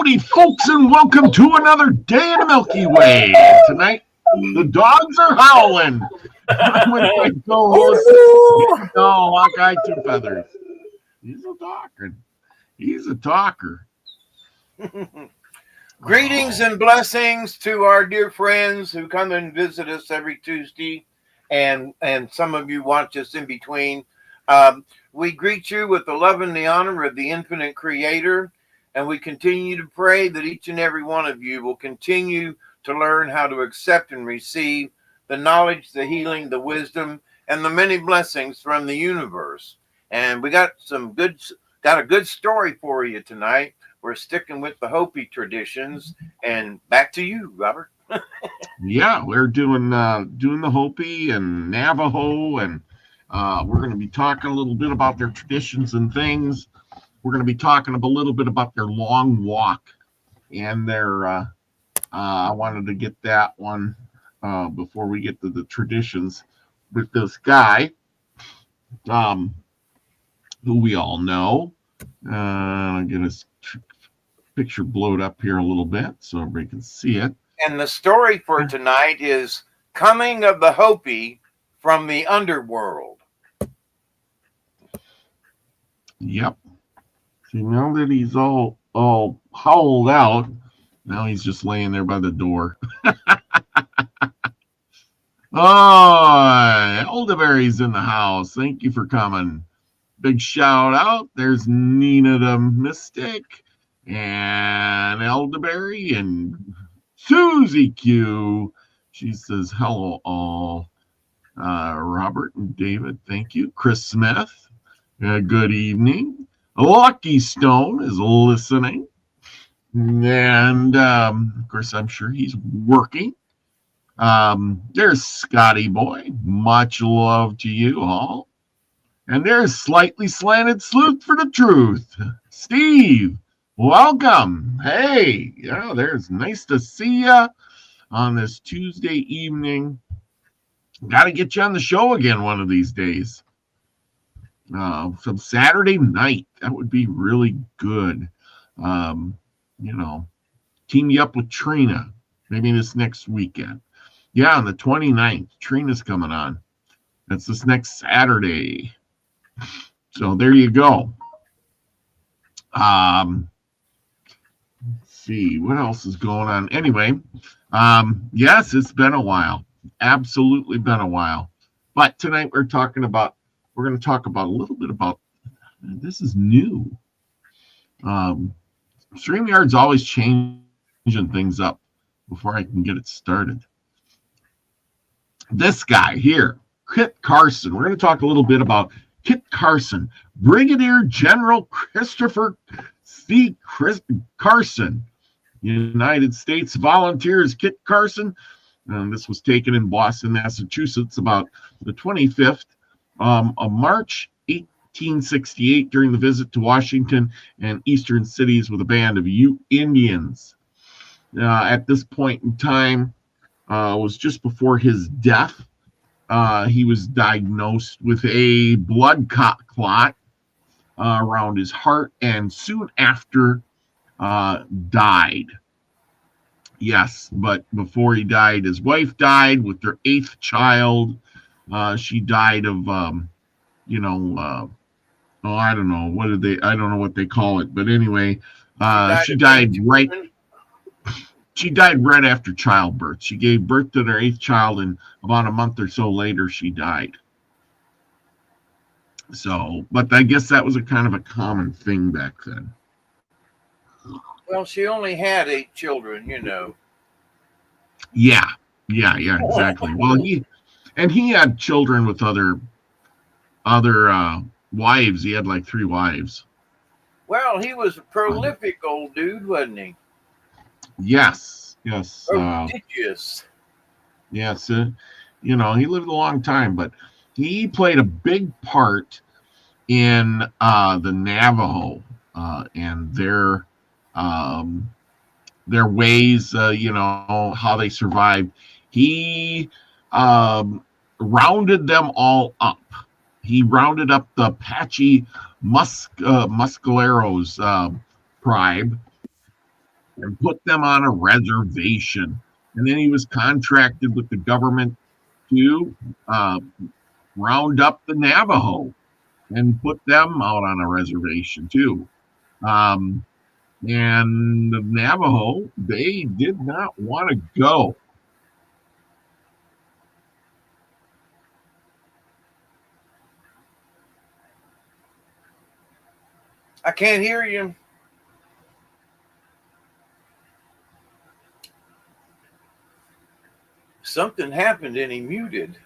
Howdy, folks, and welcome to another day in the Milky Way. Tonight, the dogs are howling. I'm with my co-host, David Null, Hawkeye Two Feathers. He's a talker. He's a talker. Greetings and blessings to our dear friends who come and visit us every Tuesday, and some of you watch us in between. We greet you with the love and the honor of the infinite Creator, and we continue to pray that each and every one of you will continue to learn how to accept and receive the knowledge, the healing, the wisdom, and the many blessings from the universe. And we got a good story for you tonight. We're sticking with the Hopi traditions, and back to you, Robert. Yeah, we're doing the Hopi and Navajo, and we're going to be talking a little bit about their traditions and things. We're going to be talking a little bit about their long walk and their. I wanted to get that one before we get to the traditions with this guy, who we all know. I'll get his picture blowed up here a little bit so everybody can see it. And the story for tonight is Coming of the Hopi from the Underworld. Yep. See, now that he's all howled out, now he's just laying there by the door. Oh, Elderberry's in the house. Thank you for coming. Big shout out. There's Nina the Mystic and Elderberry and Susie Q. She says, hello all. Robert and David, thank you. Chris Smith, good evening. Lucky Stone is listening. And, of course, I'm sure he's working. There's Scotty Boy. Much love to you all. And there's Slightly Slanted Sleuth for the Truth. Steve, welcome. Hey, yeah, there's nice to see you on this Tuesday evening. Got to get you on the show again one of these days. Some Saturday night. That would be really good. Team you up with Trina. Maybe this next weekend. Yeah, on the 29th. Trina's coming on. That's this next Saturday. So there you go. Let's see what else is going on. Anyway, yes, it's been a while. Absolutely been a while. But tonight we're going to talk about a little bit about, this is new. StreamYard's always changing things up before I can get it started. This guy here, Kit Carson. We're going to talk a little bit about Kit Carson, Brigadier General Christopher C. Carson, United States Volunteers. Kit Carson. This was taken in Boston, Massachusetts, about the 25th of March, 1868, during the visit to Washington and eastern cities with a band of Ute Indians. At this point in time, was just before his death. He was diagnosed with a blood clot around his heart, and soon after died. Yes, but before he died, his wife died with their 8th child. She died of, I don't know what they call it, but anyway, she died right after childbirth. She gave birth to their 8th child, and about a month or so later, she died. So, but I guess that was a kind of a common thing back then. Well, she only had 8 children, Yeah, exactly. Well, he had children with other wives. He had like 3 wives. Well, he was a prolific old dude, wasn't he? Yes. Prodigious. Yes. He lived a long time, but he played a big part in the Navajo and their ways, how they survived. He rounded them all up. He rounded up the Apache Muscaleros tribe and put them on a reservation. And then he was contracted with the government to round up the Navajo and put them out on a reservation too. And the Navajo, they did not want to go. I can't hear you. Something happened and he muted.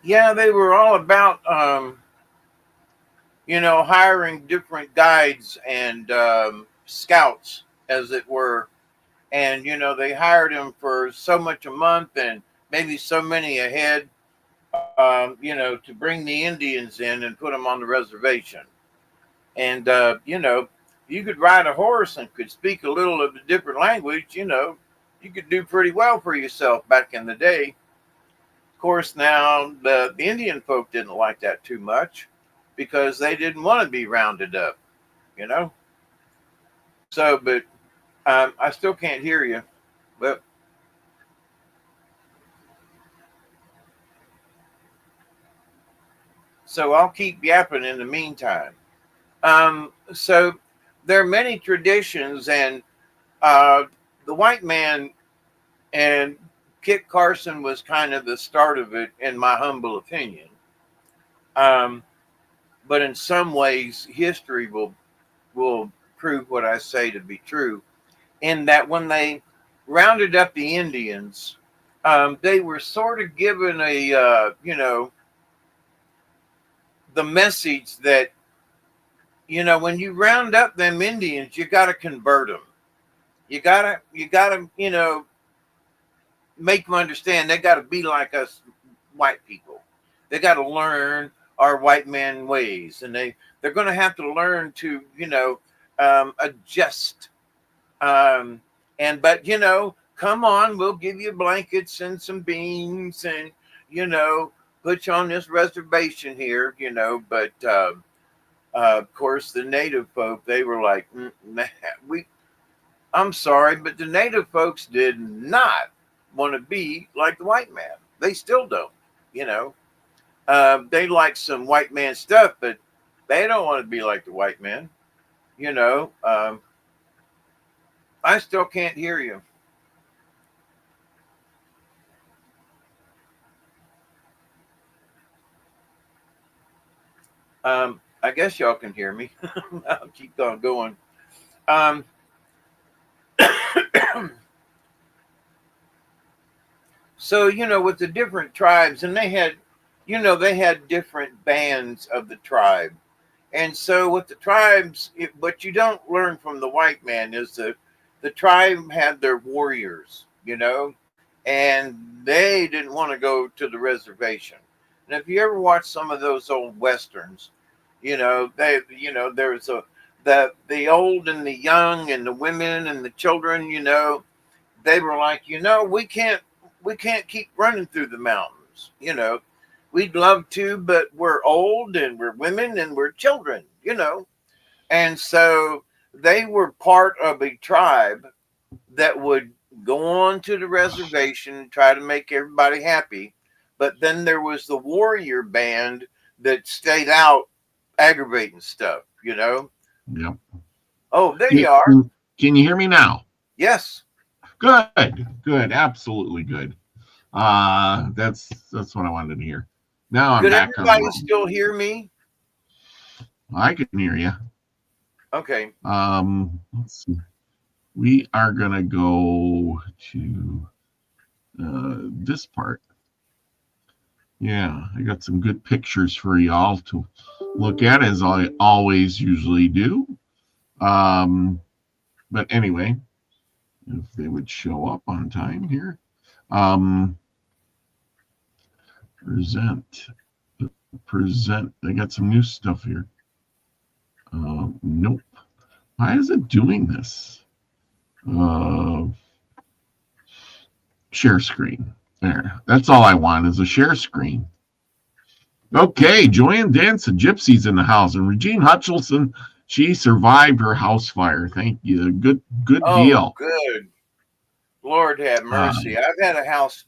Yeah, they were all about, hiring different guides and scouts, as it were. And, they hired them for so much a month and maybe so many a head, to bring the Indians in and put them on the reservation. And, you could ride a horse and could speak a little of a different language, you could do pretty well for yourself back in the day. Of course, now the Indian folk didn't like that too much because they didn't want to be rounded up, So, but I still can't hear you. But so I'll keep yapping in the meantime. So there are many traditions, and the white man and Kit Carson was kind of the start of it, in my humble opinion. But in some ways, history will prove what I say to be true. In that, when they rounded up the Indians, they were sort of given a the message that when you round up them Indians, you got to convert them. You gotta make them understand they got to be like us white people. They got to learn our white man ways, and they're going to have to learn to adjust. But come on, we'll give you blankets and some beans, and put you on this reservation here, But of course, the native folk, they were like, I'm sorry, but the native folks did not want to be like the white man. They still don't, They like some white man stuff, but they don't want to be like the white man, I still can't hear you. I guess y'all can hear me. I'll keep on going. So, with the different tribes, and they had different bands of the tribe. And so with the tribes, what you don't learn from the white man is that the tribe had their warriors, and they didn't want to go to the reservation. And if you ever watch some of those old Westerns, there's the old and the young and the women and the children, they were like, we can't keep running through the mountains, we'd love to, but we're old and we're women and we're children, And so they were part of a tribe that would go on to the reservation and try to make everybody happy. But then there was the warrior band that stayed out aggravating stuff, Yeah. Oh, there you are. Can you hear me now? Yes. Good. Absolutely good. That's what I wanted to hear. Now I'm back. Could everybody still hear me? I can hear you. Okay. Let's see. We are gonna go to this part. Yeah, I got some good pictures for y'all to look at, as I always usually do. But anyway, if they would show up on time here. Present. They got some new stuff here. Nope. Why is it doing this? Share screen. There. That's all I want is a share screen. Okay, Joanne Dance and Gypsy's in the house, and Regine Hutchinson She survived her house fire. Thank you. Good Oh, deal. good. Lord have Uh, mercy. I've had a house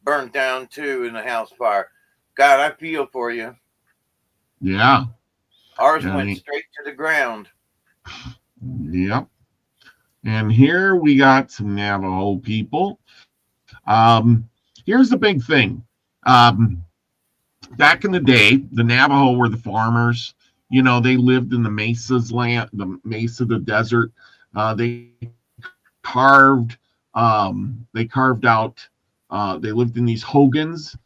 burnt down too in a house fire. God, I feel for you. yeah. Ours I went mean, straight to the ground. yep. And here we got some Navajo people. Here's the big thing. Um, Back in the day, the Navajo were the farmers. They lived in the mesas land, the mesa, the desert. They carved. They carved out. They lived in these hogans.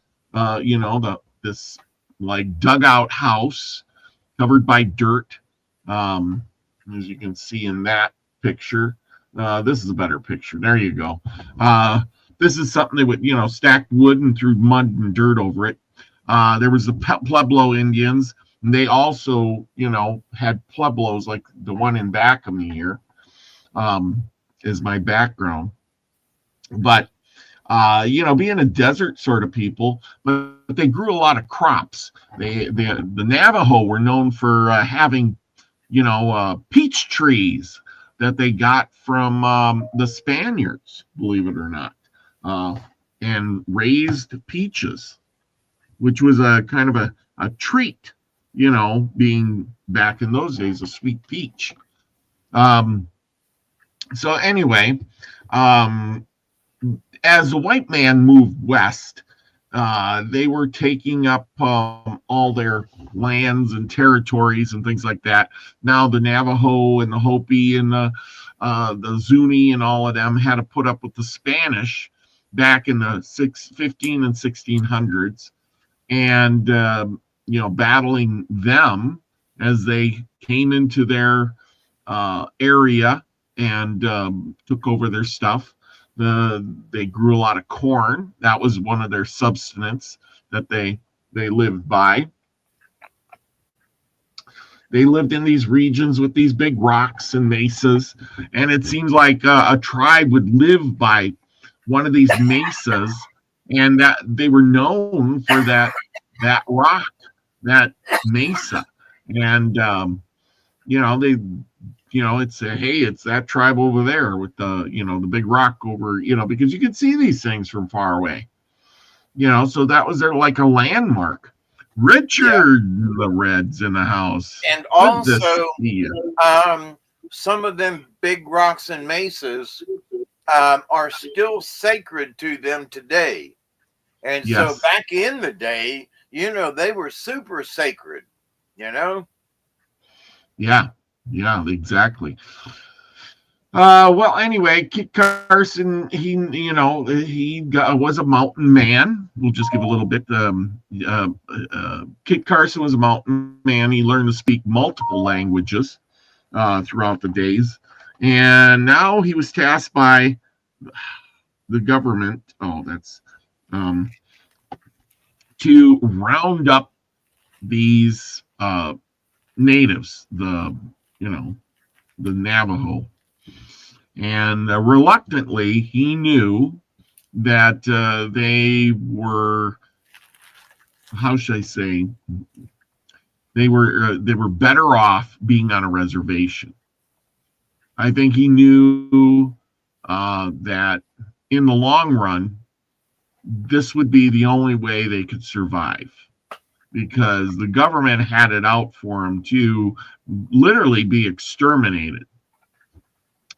This like dugout house covered by dirt. Um, as you can see in that picture. This is a better picture. There you go. Uh, this is something they would, stacked wood and threw mud and dirt over it. There was the Pueblo Indians. And they also, had Pueblos like the one in back of me here, is my background. But being a desert sort of people, but they grew a lot of crops. The Navajo were known for having, peach trees that they got from the Spaniards, believe it or not, uh, and raised peaches, which was a kind of a treat, being back in those days, a sweet peach. Um, so anyway, um, as the white man moved west, they were taking up all their lands and territories and things like that. Now the Navajo and the Hopi and the Zuni and all of them had to put up with the Spanish back in the 15 and 1600s, and battling them as they came into their area and took over their stuff. They grew a lot of corn. That was one of their subsistence that they lived by. They lived in these regions with these big rocks and mesas, and it seems like a tribe would live by one of these mesas, and that they were known for that rock, that mesa, and they it's hey, it's that tribe over there with the big rock over, because you could see these things from far away, so that was their like a landmark. Yeah. Richard the Red's in the house. And Good to see also, you. some of them big rocks and mesas are still sacred to them today. And so Yes. back in the day, they were super sacred, you know? Yeah. Yeah, exactly. Well, anyway, Kit Carson, was a mountain man. We'll just give a little bit. Kit Carson was a mountain man. He learned to speak multiple languages throughout the days, and now he was tasked by the government. Oh, that's um, to round up these natives, the Navajo. And reluctantly, he knew that they were, how should I say, they were better off being on a reservation. I think he knew that in the long run, this would be the only way they could survive, because the government had it out for them to literally be exterminated.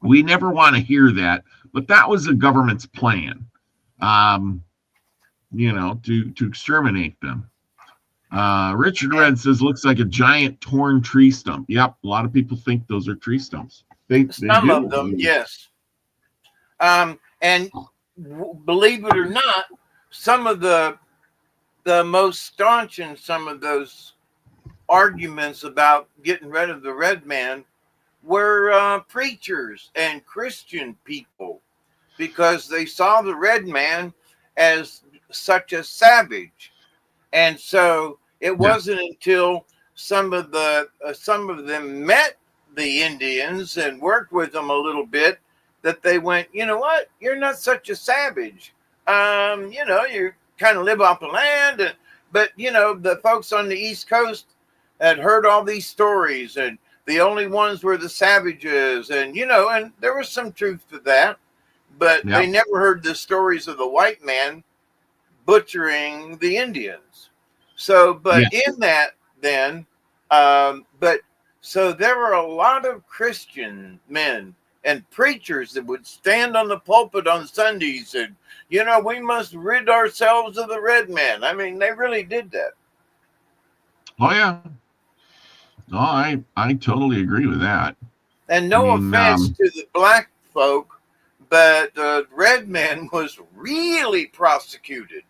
We never want to hear that, but that was the government's plan, um, to exterminate them. Richard And Red says looks like a giant torn tree stump. Yep, a lot of people think those are tree stumps. They some of do. them, yes. And believe it or not, some of the most staunch in some of those arguments about getting rid of the red man were preachers and Christian people, because they saw the red man as such a savage. And so it Yeah, wasn't until some of them met the Indians and worked with them a little bit that they went, you know what, you're not such a savage. You kind of live off the land, but the folks on the East Coast had heard all these stories, and the only ones were the savages, and and there was some truth to that, but they Yep. never heard the stories of the white man butchering the Indians. So, but Yes. in that, then, but so there were a lot of Christian men and preachers that would stand on the pulpit on Sundays and, we must rid ourselves of the red man. I mean, they really did that. Oh yeah. No, I totally agree with that. And I no mean, offense to the black folk, but the red man was really prosecuted.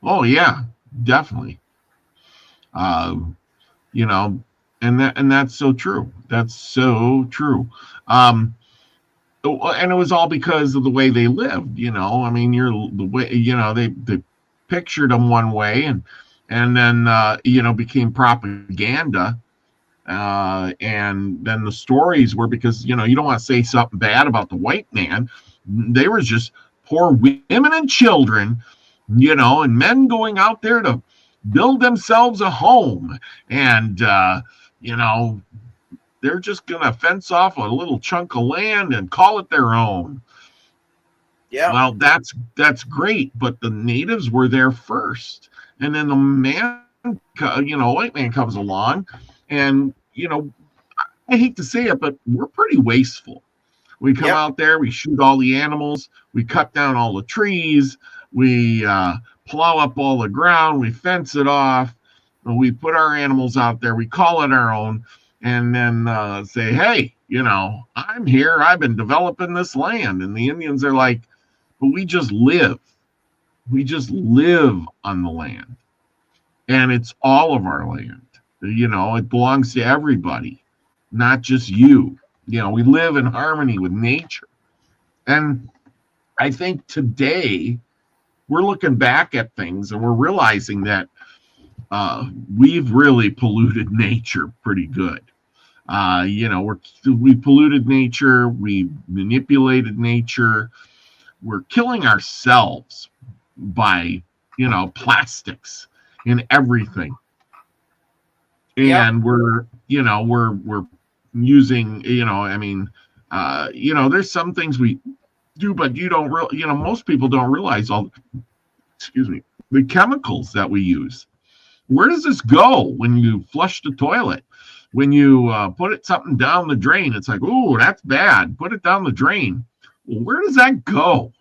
oh yeah, definitely. Uh, you know, and that's so true. That's so true. Um, and it was all because of the way they lived. I mean, the way they pictured them one way, and then became propaganda. And then the stories were because you don't want to say something bad about the white man. They were just poor women and children, and men going out there to build themselves a home, and you know they're just gonna fence off a little chunk of land and call it their own. Yeah. Well, that's great, but the natives were there first, and then the white man comes along, and I hate to say it, but we're pretty wasteful. We come Yep. out there, we shoot all the animals, we cut down all the trees, we plow up all the ground, we fence it off, we put our animals out there, we call it our own, and then say, hey, I'm here, I've been developing this land. And the Indians are like, but we just live. We just live on the land. And it's all of our land. It belongs to everybody, not just you. We live in harmony with nature. And I think today we're looking back at things and we're realizing that we've really polluted nature pretty good. We polluted nature, we manipulated nature, we're killing ourselves by plastics in everything, Yep. and we're using there's some things we do, but most people don't realize excuse me, the chemicals that we use. Where does this go when you flush the toilet? When you put something down the drain, it's like, oh, that's bad, put it down the drain. Well, where does that go?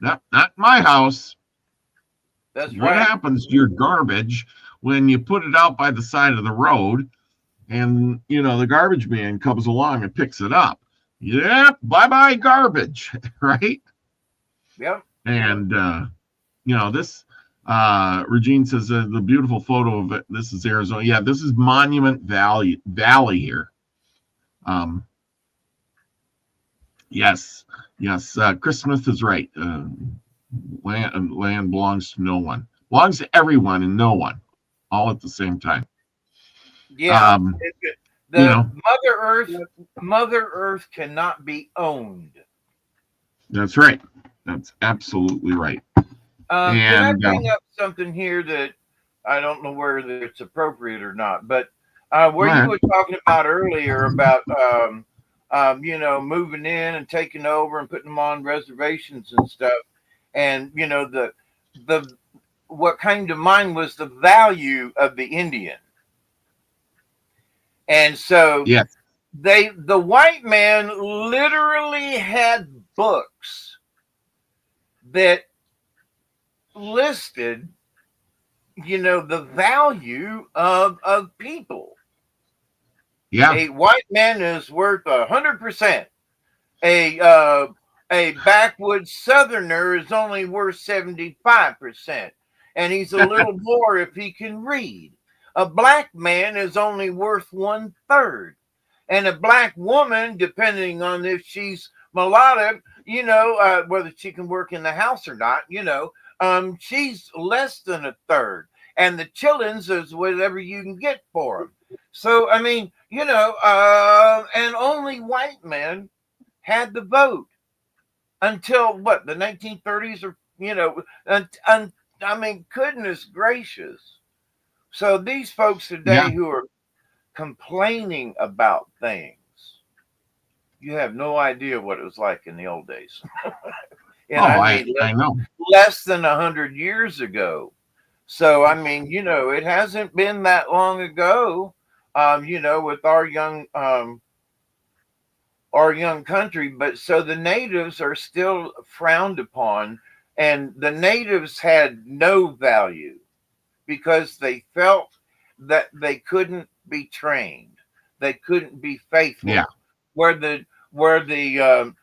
Not my house. That's What right. happens to your garbage when you put it out by the side of the road and the garbage man comes along and picks it up? Yeah, bye garbage. Right. Yep. And this Regine says the beautiful photo of it, this is Arizona. Yeah, this is Monument Valley here. Yes, Chris Smith is right. Land belongs to no one, belongs to everyone and no one, all at the same time. Yeah. Um, The Mother Earth cannot be owned. That's right. That's absolutely right. Can I And bring up something here that I don't know whether it's appropriate or not, but where you were talking about earlier about moving in and taking over and putting them on reservations and stuff, and the what came to mind was the value of the Indian. And so yes, the white man literally had books that listed, the value of people. yeah, A white man is worth 100%. A backwoods southerner is only worth 75%, and he's a little more if he can read. A black man is only worth 1/3, and a black woman, depending on if she's mulatto, whether she can work in the house or not, she's less than 1/3, and the chillins is whatever you can get for them. So I mean, and only white men had the vote until what, the 1930s, or I mean, goodness gracious. So these folks today yeah, who are complaining about things. You have no idea what it was like in the old days. And Oh, I I mean, I know. less than 100 years ago. So, I mean, it hasn't been that long ago, with our young country. But so the natives are still frowned upon, and the natives had no value because they felt that they couldn't be trained, they couldn't be Yeah, faithful. Where the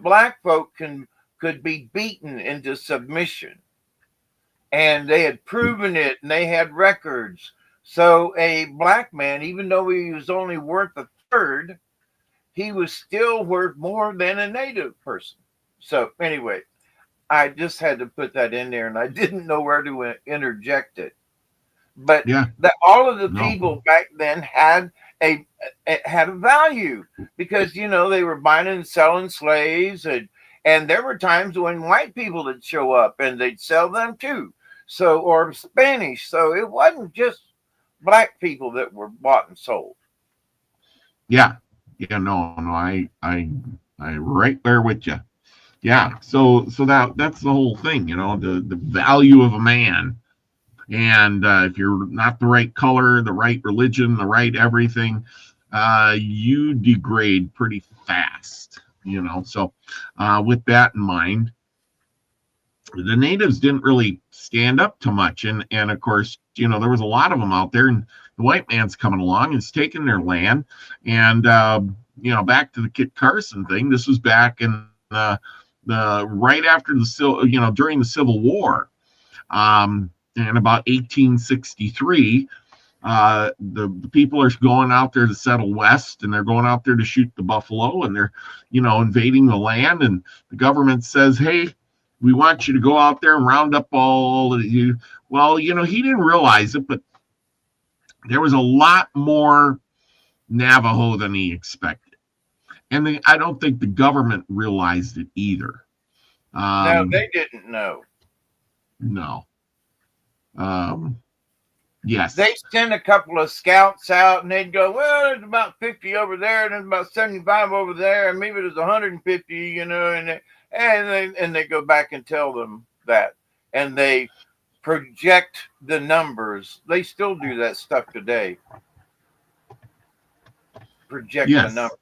black folk could be beaten into submission, and they had proven it, and they had records. So a black man, even though he was only worth a third, he was still worth more than a native person. So anyway, I just had to put that in there, and I didn't know where to interject it. But yeah, that all of the no, people back then a had a value, because they were buying and selling slaves, and there were times when white people would show up and they'd sell them too. So, or Spanish. So it wasn't just black people that were bought and sold. yeah, yeah, no, I right there with you. Yeah, so that's the whole thing, the value of a man. And if you're not the right color, the right religion, the right everything, you degrade pretty fast, So with that in mind, the natives didn't really stand up to much. And of course, there was a lot of them out there, and the white man's coming along and it's taking their land. And, back to the Kit Carson thing, this was back in the right after during the Civil War. In about 1863, the people are going out there to settle west, and they're going out there to shoot the buffalo, and they're, invading the land. And the government says, hey, we want you to go out there and round up all of you. Well, he didn't realize it, but there was a lot more Navajo than he expected. And I don't think the government realized it either. No, they didn't know. No. Yes. They send a couple of scouts out, and they'd go, well, there's about 50 over there, and there's about 75 over there, and maybe there's 150, and they go back and tell them that, and they project the numbers. They still do that stuff today. Project the numbers.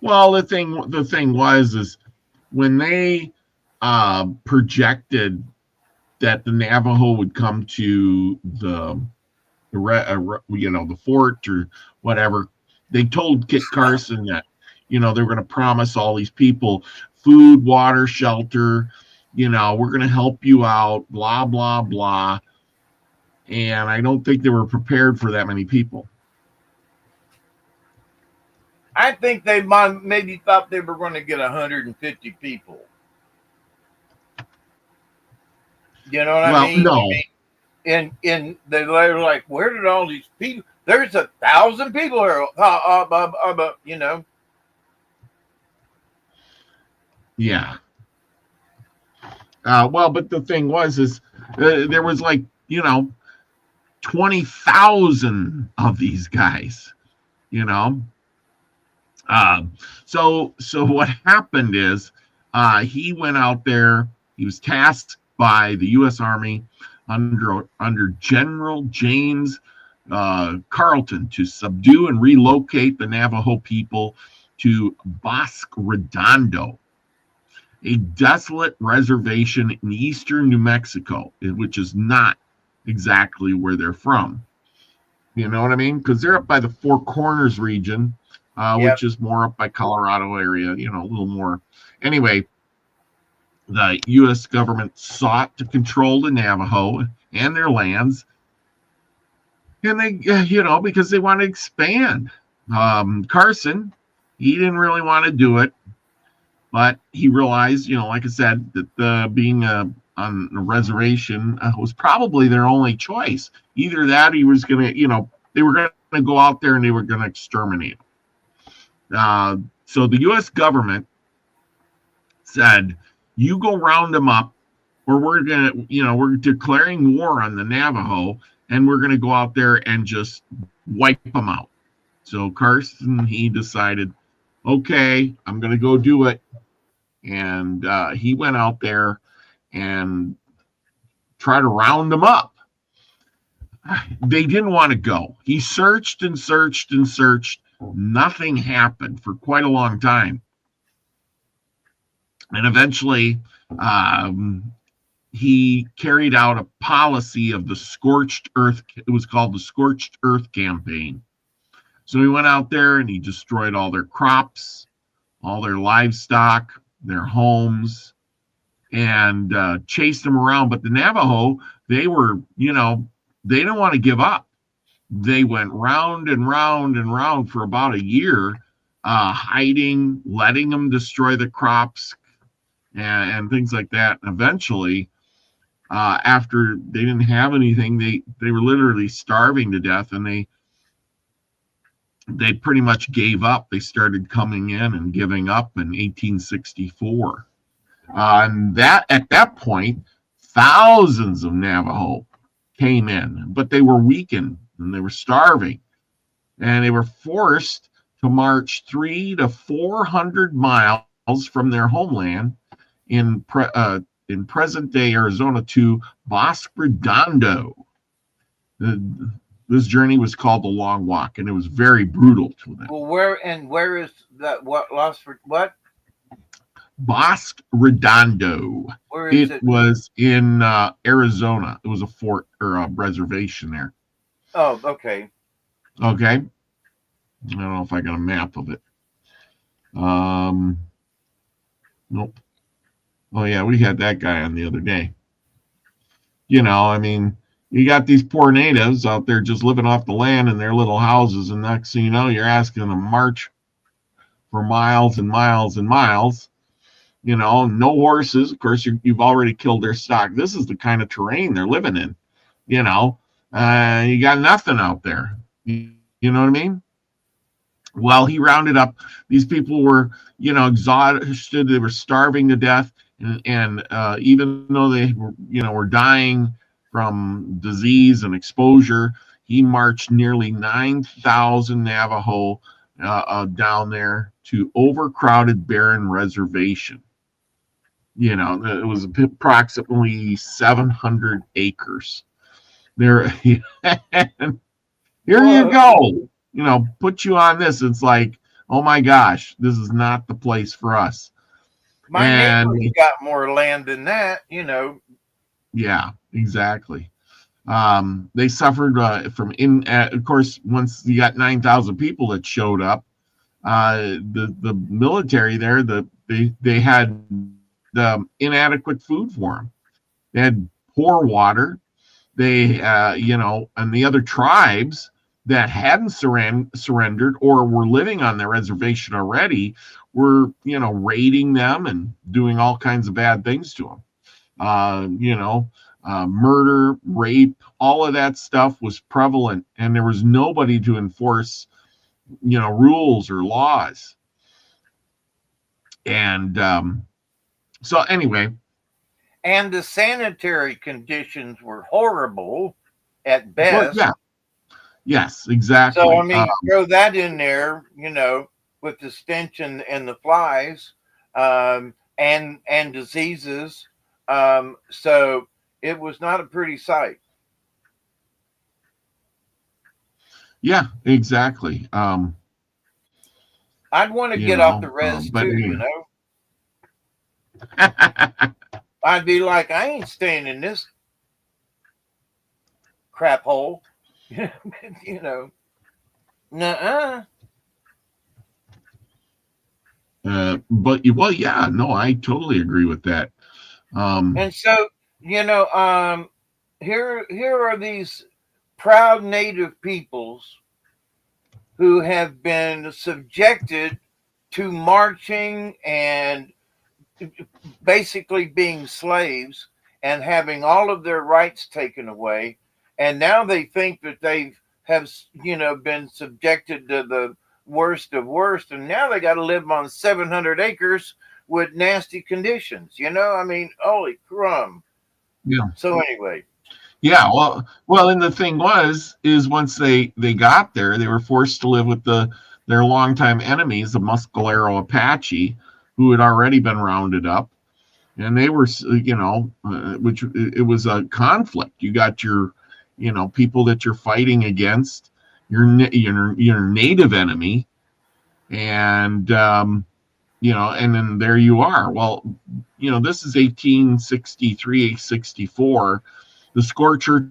Well, the thing was when they projected that the Navajo would come to the fort or whatever, they told Kit Carson that they were going to promise all these people food, water, shelter. We're going to help you out, blah blah blah. And I don't think they were prepared for that many people. I think they maybe thought they were going to get 150 people. You know what I mean? No. And they were like, where did all these people? There's 1,000 people here. Yeah. But the thing was, there was 20,000 of these guys. So what happened is, he went out there. He was tasked by the U.S. Army under General James Carleton to subdue and relocate the Navajo people to Bosque Redondo, a desolate reservation in eastern New Mexico, which is not exactly where they're from. You know what I mean? Because they're up by the Four Corners region, which is more up by Colorado area, a little more. Anyway, the U.S. government sought to control the Navajo and their lands, and they, because they want to expand. Carson, he didn't really want to do it, but he realized, like I said, that being on a reservation was probably their only choice. Either that, he was going to, they were going to go out there and they were going to exterminate them. So the U.S. government said, you go round them up, or we're declaring war on the Navajo, and we're going to go out there and just wipe them out. So Carson, he decided, okay, I'm going to go do it. And he went out there and tried to round them up. They didn't want to go. He searched and searched and searched. Nothing happened for quite a long time. And eventually, he carried out a policy of the scorched earth. It was called the Scorched Earth Campaign. So he went out there and he destroyed all their crops, all their livestock, their homes, and chased them around. But the Navajo, they were, they didn't want to give up. They went round and round and round for about a year, hiding, letting them destroy the crops and things like that. And eventually, after they didn't have anything, they were literally starving to death, and they pretty much gave up. They started coming in and giving up in 1864. And that at that point, thousands of Navajo came in, but they were weakened and they were starving, and they were forced to march 300 to 400 miles from their homeland in present-day Arizona to Bosque Redondo. This journey was called the Long Walk, and it was very brutal to them. Well, where is that? What lost for what? Bosque Redondo. Where is it? It was in Arizona. It was a fort or a reservation there. Oh, okay. Okay. I don't know if I got a map of it. Nope. Oh yeah, we had that guy on the other day. I mean, you got these poor natives out there just living off the land in their little houses, and next thing you know, you're asking them to march for miles and miles and miles. No horses. Of course, you've already killed their stock. This is the kind of terrain they're living in. You got nothing out there. You know what I mean? Well, he rounded up. These people were, exhausted. They were starving to death, and even though they were, were dying from disease and exposure, he marched nearly 9,000 Navajo down there to overcrowded Barren Reservation. It was approximately 700 acres. There, here you go. Put you on this. It's like, oh my gosh, this is not the place for us. My neighbor's got more land than that. Yeah, exactly. They suffered of course, once you got 9,000 people that showed up, the military there, they had inadequate food for them. They had poor water. They, and the other tribes that hadn't surrendered or were living on their reservation already were, raiding them and doing all kinds of bad things to them. Murder, rape, all of that stuff was prevalent, and there was nobody to enforce, rules or laws. And so anyway. And the sanitary conditions were horrible at best. Well, yeah. Yes, exactly. So, I mean, throw that in there, with the stench and the flies and diseases. So it was not a pretty sight. Yeah, exactly. I'd want to get off the res too, I'd be like, I ain't staying in this crap hole. Nuh-uh. But well, yeah, no, I totally agree with that. And so, here are these proud native peoples who have been subjected to marching and basically being slaves and having all of their rights taken away. And now they think that they have, been subjected to the worst of worst. And now they got to live on 700 acres with nasty conditions. I mean, holy crumb. Yeah. So anyway. Yeah, well, and the thing is once they got there, they were forced to live with their longtime enemies, the Muscalero Apache, who had already been rounded up, and they were, which it was a conflict. You got your, people that you're fighting against, your native enemy, and and then there you are. Well, this is 1863, 64. The Scorcher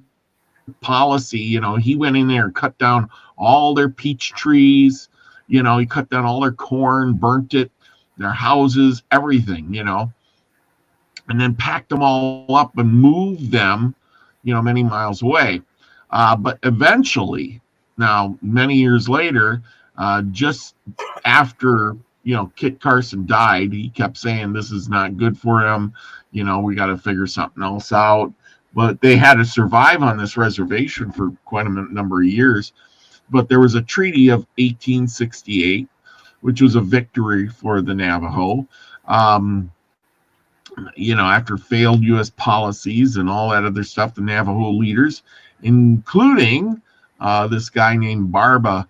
policy, he went in there and cut down all their peach trees, he cut down all their corn, burnt it, their houses, everything, and then packed them all up and moved them, many miles away. But eventually, now, many years later, just after, Kit Carson died, he kept saying this is not good for him. We got to figure something else out. But they had to survive on this reservation for quite a number of years. But there was a treaty of 1868, which was a victory for the Navajo. After failed U.S. policies and all that other stuff, the Navajo leaders, including this guy named Barbaro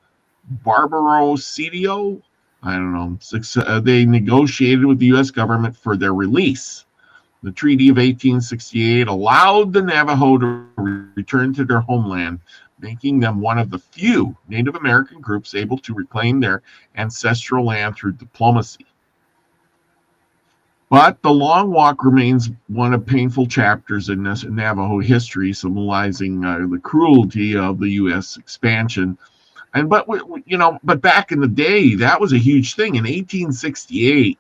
Cedio, I don't know, they negotiated with the U.S. government for their release. The Treaty of 1868 allowed the Navajo to return to their homeland, making them one of the few Native American groups able to reclaim their ancestral land through diplomacy. But the Long Walk remains one of painful chapters in Navajo history, symbolizing the cruelty of the U.S. expansion. But back in the day, that was a huge thing. In 1868,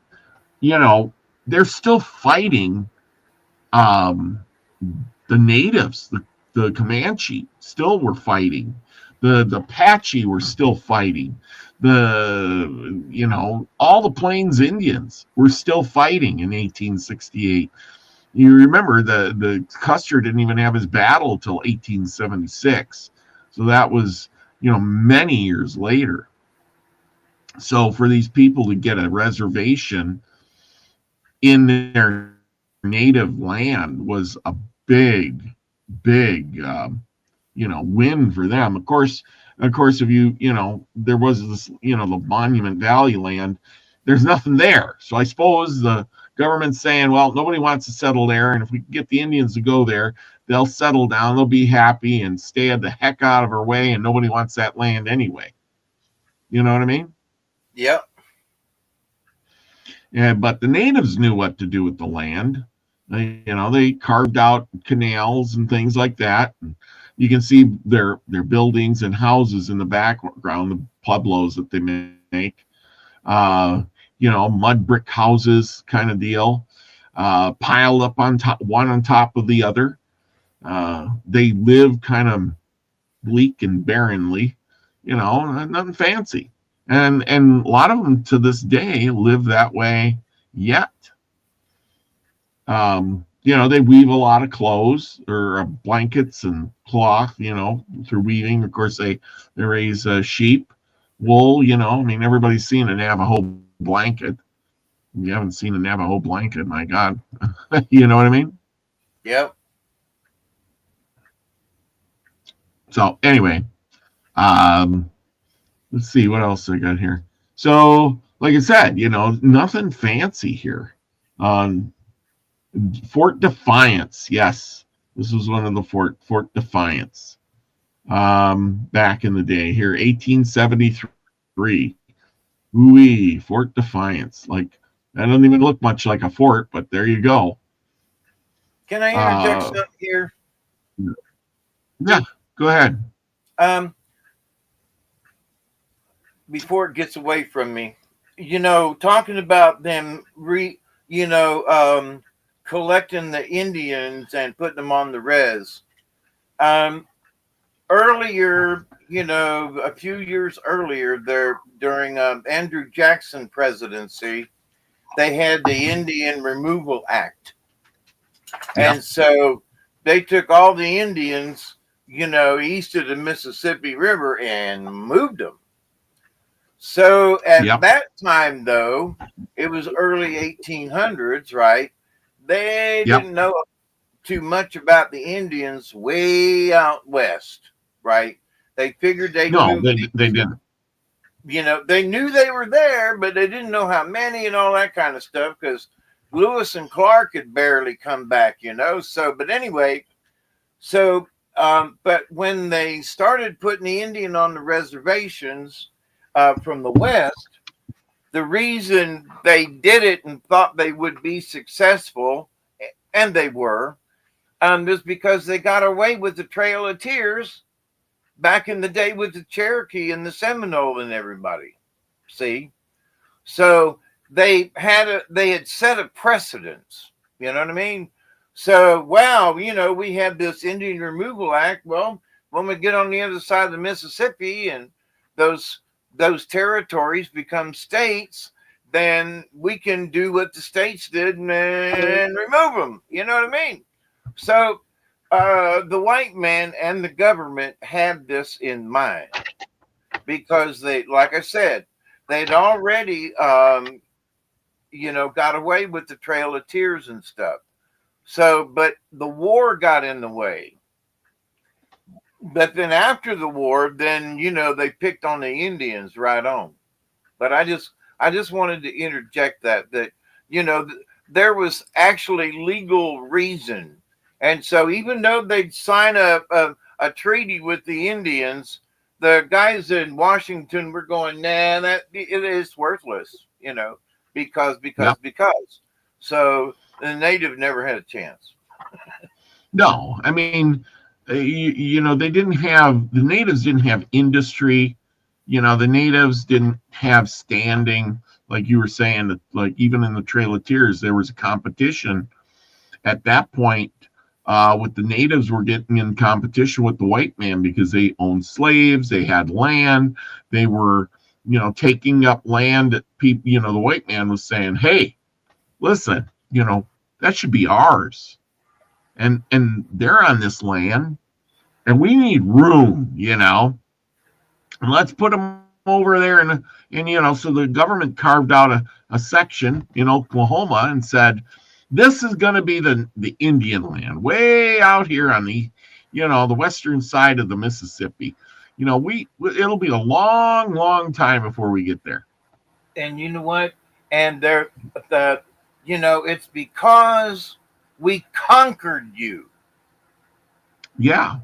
they're still fighting the natives, the Comanche still were fighting. The Apache were still fighting. All the Plains Indians were still fighting in 1868. You remember the Custer didn't even have his battle till 1876. So that was, many years later. So for these people to get a reservation in their native land was a big win for them. Of course, if there was this, the Monument Valley land, there's nothing there. So I suppose the government's saying, well, nobody wants to settle there, and if we can get the Indians to go there, they'll settle down, they'll be happy and stay the heck out of our way, and nobody wants that land anyway. You know what I mean? Yep. Yeah, but the natives knew what to do with the land. They carved out canals and things like that. And you can see their buildings and houses in the background, the pueblos that they make. Mud brick houses kind of deal, piled up on top, one on top of the other. They live kind of bleak and barrenly, nothing fancy. And a lot of them to this day live that way yet. They weave a lot of clothes or blankets and cloth, through weaving. Of course, they raise sheep, wool, everybody's seen a Navajo blanket. If you haven't seen a Navajo blanket, my God, you know what I mean? Yep. So anyway, let's see what else I got here. So, like I said, nothing fancy here. Fort Defiance, yes, this was one of the Fort Defiance. Back in the day here, 1873. Ooh, Fort Defiance. Like, that doesn't even look much like a fort, but there you go. Can I interject something here? Yeah, go ahead. Before it gets away from me, talking about them collecting the Indians and putting them on the res. Earlier, a few years earlier, during Andrew Jackson presidency, they had the Indian Removal Act. Yeah. And so they took all the Indians, east of the Mississippi River and moved them. So at that time, though, it was early 1800s, right? They didn't know too much about the Indians way out west, right? They figured they'd No, move they didn't. they knew they were there, but they didn't know how many and all that kind of stuff because Lewis and Clark had barely come back, So, but anyway, so, but when they started putting the Indian on the reservations from the West, the reason they did it and thought they would be successful, and they were, is because they got away with the Trail of Tears back in the day with the Cherokee and the Seminole and everybody. See? So they had set a precedence. You know what I mean? So, wow, we have this Indian Removal Act. Well, when we get on the other side of the Mississippi and those territories become states, then we can do what the states did and remove them. You know what I mean? So the white man and the government had this in mind because they, like I said, they'd already, got away with the Trail of Tears and stuff. So, but the war got in the way. But then after the war, then, they picked on the Indians right on. But I just wanted to interject that, there was actually legal reason. And so even though they'd sign a treaty with the Indians, the guys in Washington were going, nah, that it is worthless, because. So the native never had a chance. No, I mean, they didn't have, the natives didn't have industry. The natives didn't have standing, like you were saying, that like even in the Trail of Tears, there was a competition at that point. With the natives were getting in competition with the white man because they owned slaves, they had land, they were, taking up land that people, the white man was saying, hey, listen, that should be ours. And they're on this land and we need room, and let's put them over there. And so the government carved out a section in Oklahoma and said, this is going to be the Indian land way out here on the, the western side of the Mississippi. It'll be a long, long time before we get there. And you know what? And it's because we conquered you. Yeah.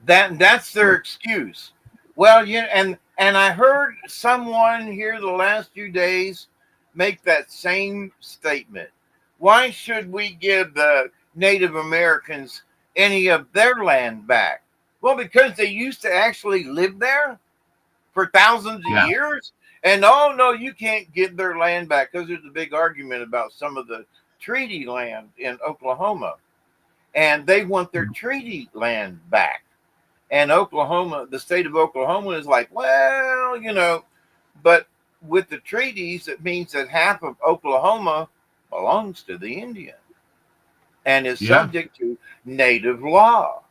That's their excuse. Well, and I heard someone here the last few days make that same statement. Why should we give the Native Americans any of their land back? Well, because they used to actually live there for thousands of years. And oh no, you can't give their land back because there's a big argument about some of the treaty land in Oklahoma. And they want their treaty land back. And Oklahoma, the state of Oklahoma is like, well, but with the treaties, it means that half of Oklahoma belongs to the Indian and is subject to native law.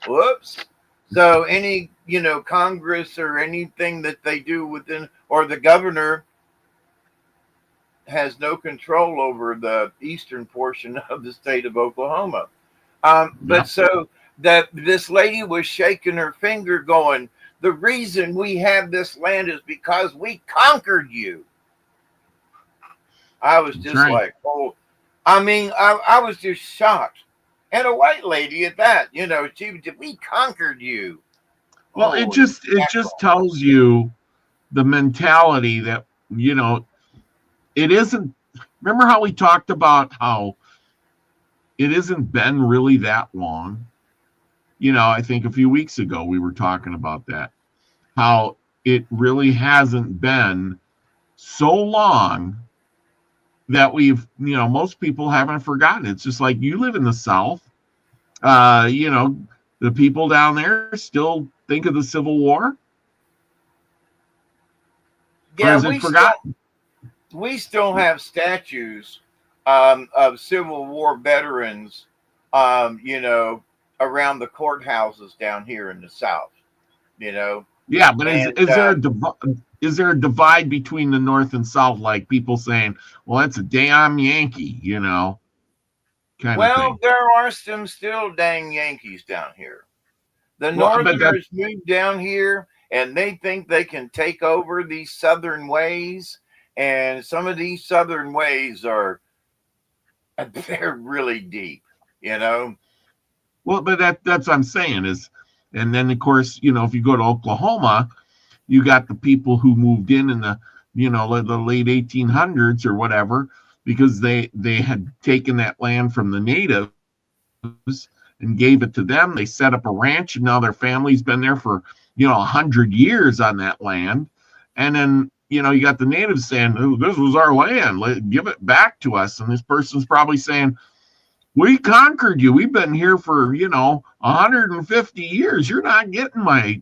Whoops. So any, Congress or anything that they do within, or the governor has no control over the eastern portion of the state of Oklahoma. But so that this lady was shaking her finger going, the reason we have this land is because we conquered you. I was just like, oh, I mean, I was just shocked. And a white lady at that, we conquered you. Well, it just tells you the mentality that, it isn't, remember how we talked about how it hasn't been really that long? I think a few weeks ago we were talking about that, how it really hasn't been so long that we've, most people haven't forgotten. It's just like you live in the South, the people down there still think of the Civil War. Yeah, we still have statues of Civil War veterans, around the courthouses down here in the South, Yeah, but is there a divide between the North and South? Like people saying, well, that's a damn Yankee, kind of Well, thing. there are some still dang Yankees down here. The Well, but that Northerners moved down here and they think they can take over these Southern ways. And some of these Southern ways are, they're really deep, you know? well, but that's what I'm saying is, and then of course, if you go to Oklahoma, you got the people who moved in the the late 1800s or whatever, because they had taken that land from the natives and gave it to them. They set up a ranch, and now their family's been there for 100 years on that land. And then you got the natives saying, oh, this was our land, give it back to us. And this person's probably saying, we conquered you, we've been here for 150 years, you're not getting my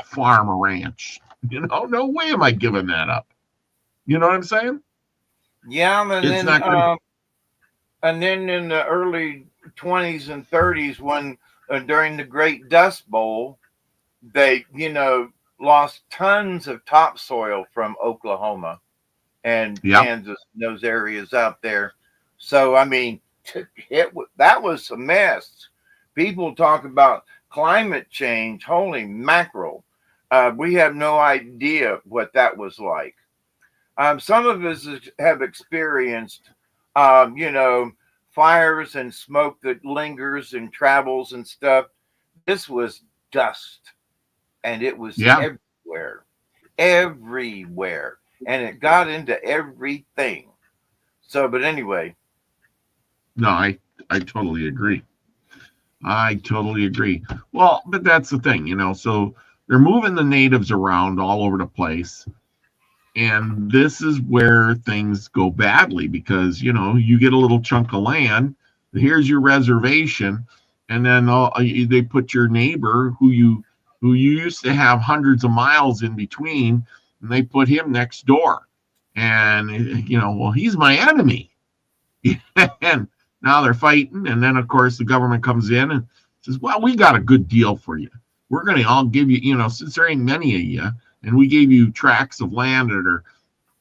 farm or ranch. No way am I giving that up. You know what I'm saying? Yeah, It's not gonna. and then in the early 20s and 30s, when during the Great Dust Bowl, they lost tons of topsoil from Oklahoma and Yeah. Kansas, those areas out there. So I mean, that was a mess. People talk about climate change. Holy mackerel! We have no idea what that was like. Some of us have experienced, fires and smoke that lingers and travels and stuff. This was dust, and it was Yeah. everywhere, everywhere, and it got into everything. So, but anyway, No, I totally agree. I totally agree. Well, but that's the thing, so they're moving the natives around all over the place. And this is where things go badly because, you get a little chunk of land, here's your reservation, and then they put your neighbor who you used to have hundreds of miles in between, and they put him next door. And, well, he's my enemy. And now they're fighting. And then, of course, the government comes in and says, well, we got a good deal for you. We're going to all give you, since there ain't many of you, and we gave you tracts of land that are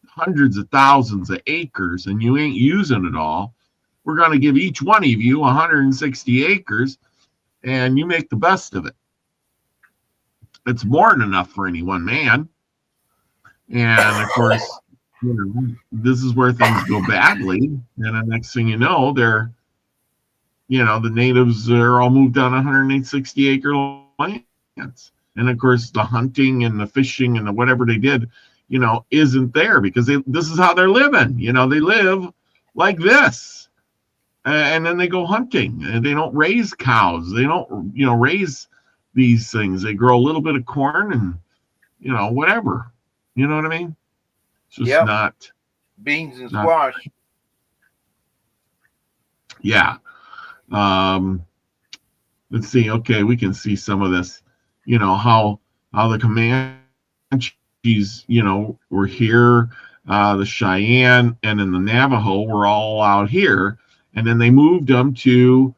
hundreds of thousands of acres, and you ain't using it all, we're going to give each one of you 160 acres, and you make the best of it. It's more than enough for any one man. And, of course, this is where things go badly. And the next thing you know, the natives are all moved on 160-acre lands. And of course, the hunting and the fishing and the whatever they did, isn't there because this is how they're living. They live like this. And then they go hunting and they don't raise cows. They don't, raise these things. They grow a little bit of corn and, whatever. You know what I mean? It's just not beans and squash. Yeah. Let's see. Okay, we can see some of this. How the Comanches, were here, the Cheyenne, and then the Navajo were all out here, and then they moved them to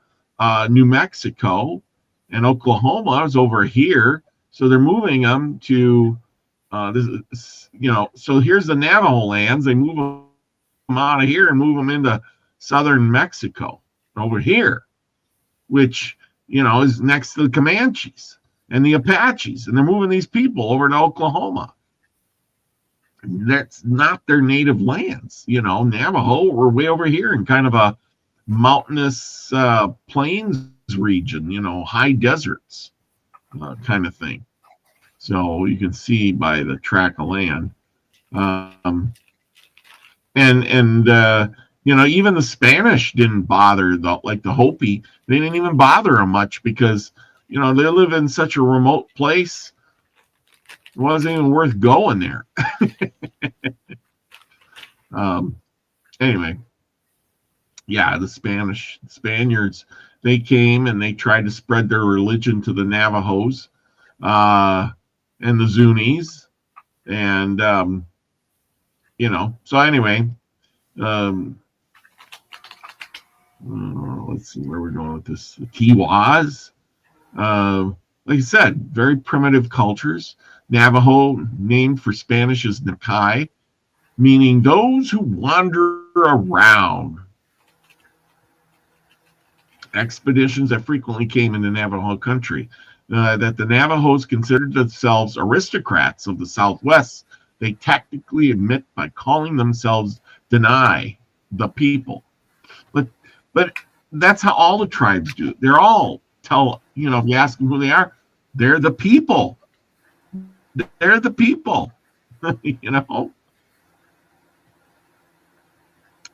New Mexico, and Oklahoma is over here, so they're moving them to this. So here's the Navajo lands. They move them out of here and move them into southern Mexico over here, which is next to the Comanches and the Apaches, and they're moving these people over to Oklahoma. That's not their native lands. Navajo were way over here in kind of a mountainous plains region, high deserts kind of thing. So you can see by the tract of land. And even the Spanish didn't bother, the Hopi. They didn't even bother them much because, they live in such a remote place. It wasn't even worth going there. Anyway, yeah, the Spaniards, they came and they tried to spread their religion to the Navajos and the Zunis. And, so anyway, let's see where we're going with this. The Kiowas, like I said, very primitive cultures. Navajo, named for Spanish, is Nakai, meaning those who wander around. expeditions that frequently came into Navajo country. That the Navajos considered themselves aristocrats of the Southwest. They tactically admit by calling themselves Deny, the people. But but that's how all the tribes do. They're all if you ask them who they are, they're the people. They're the people. you know.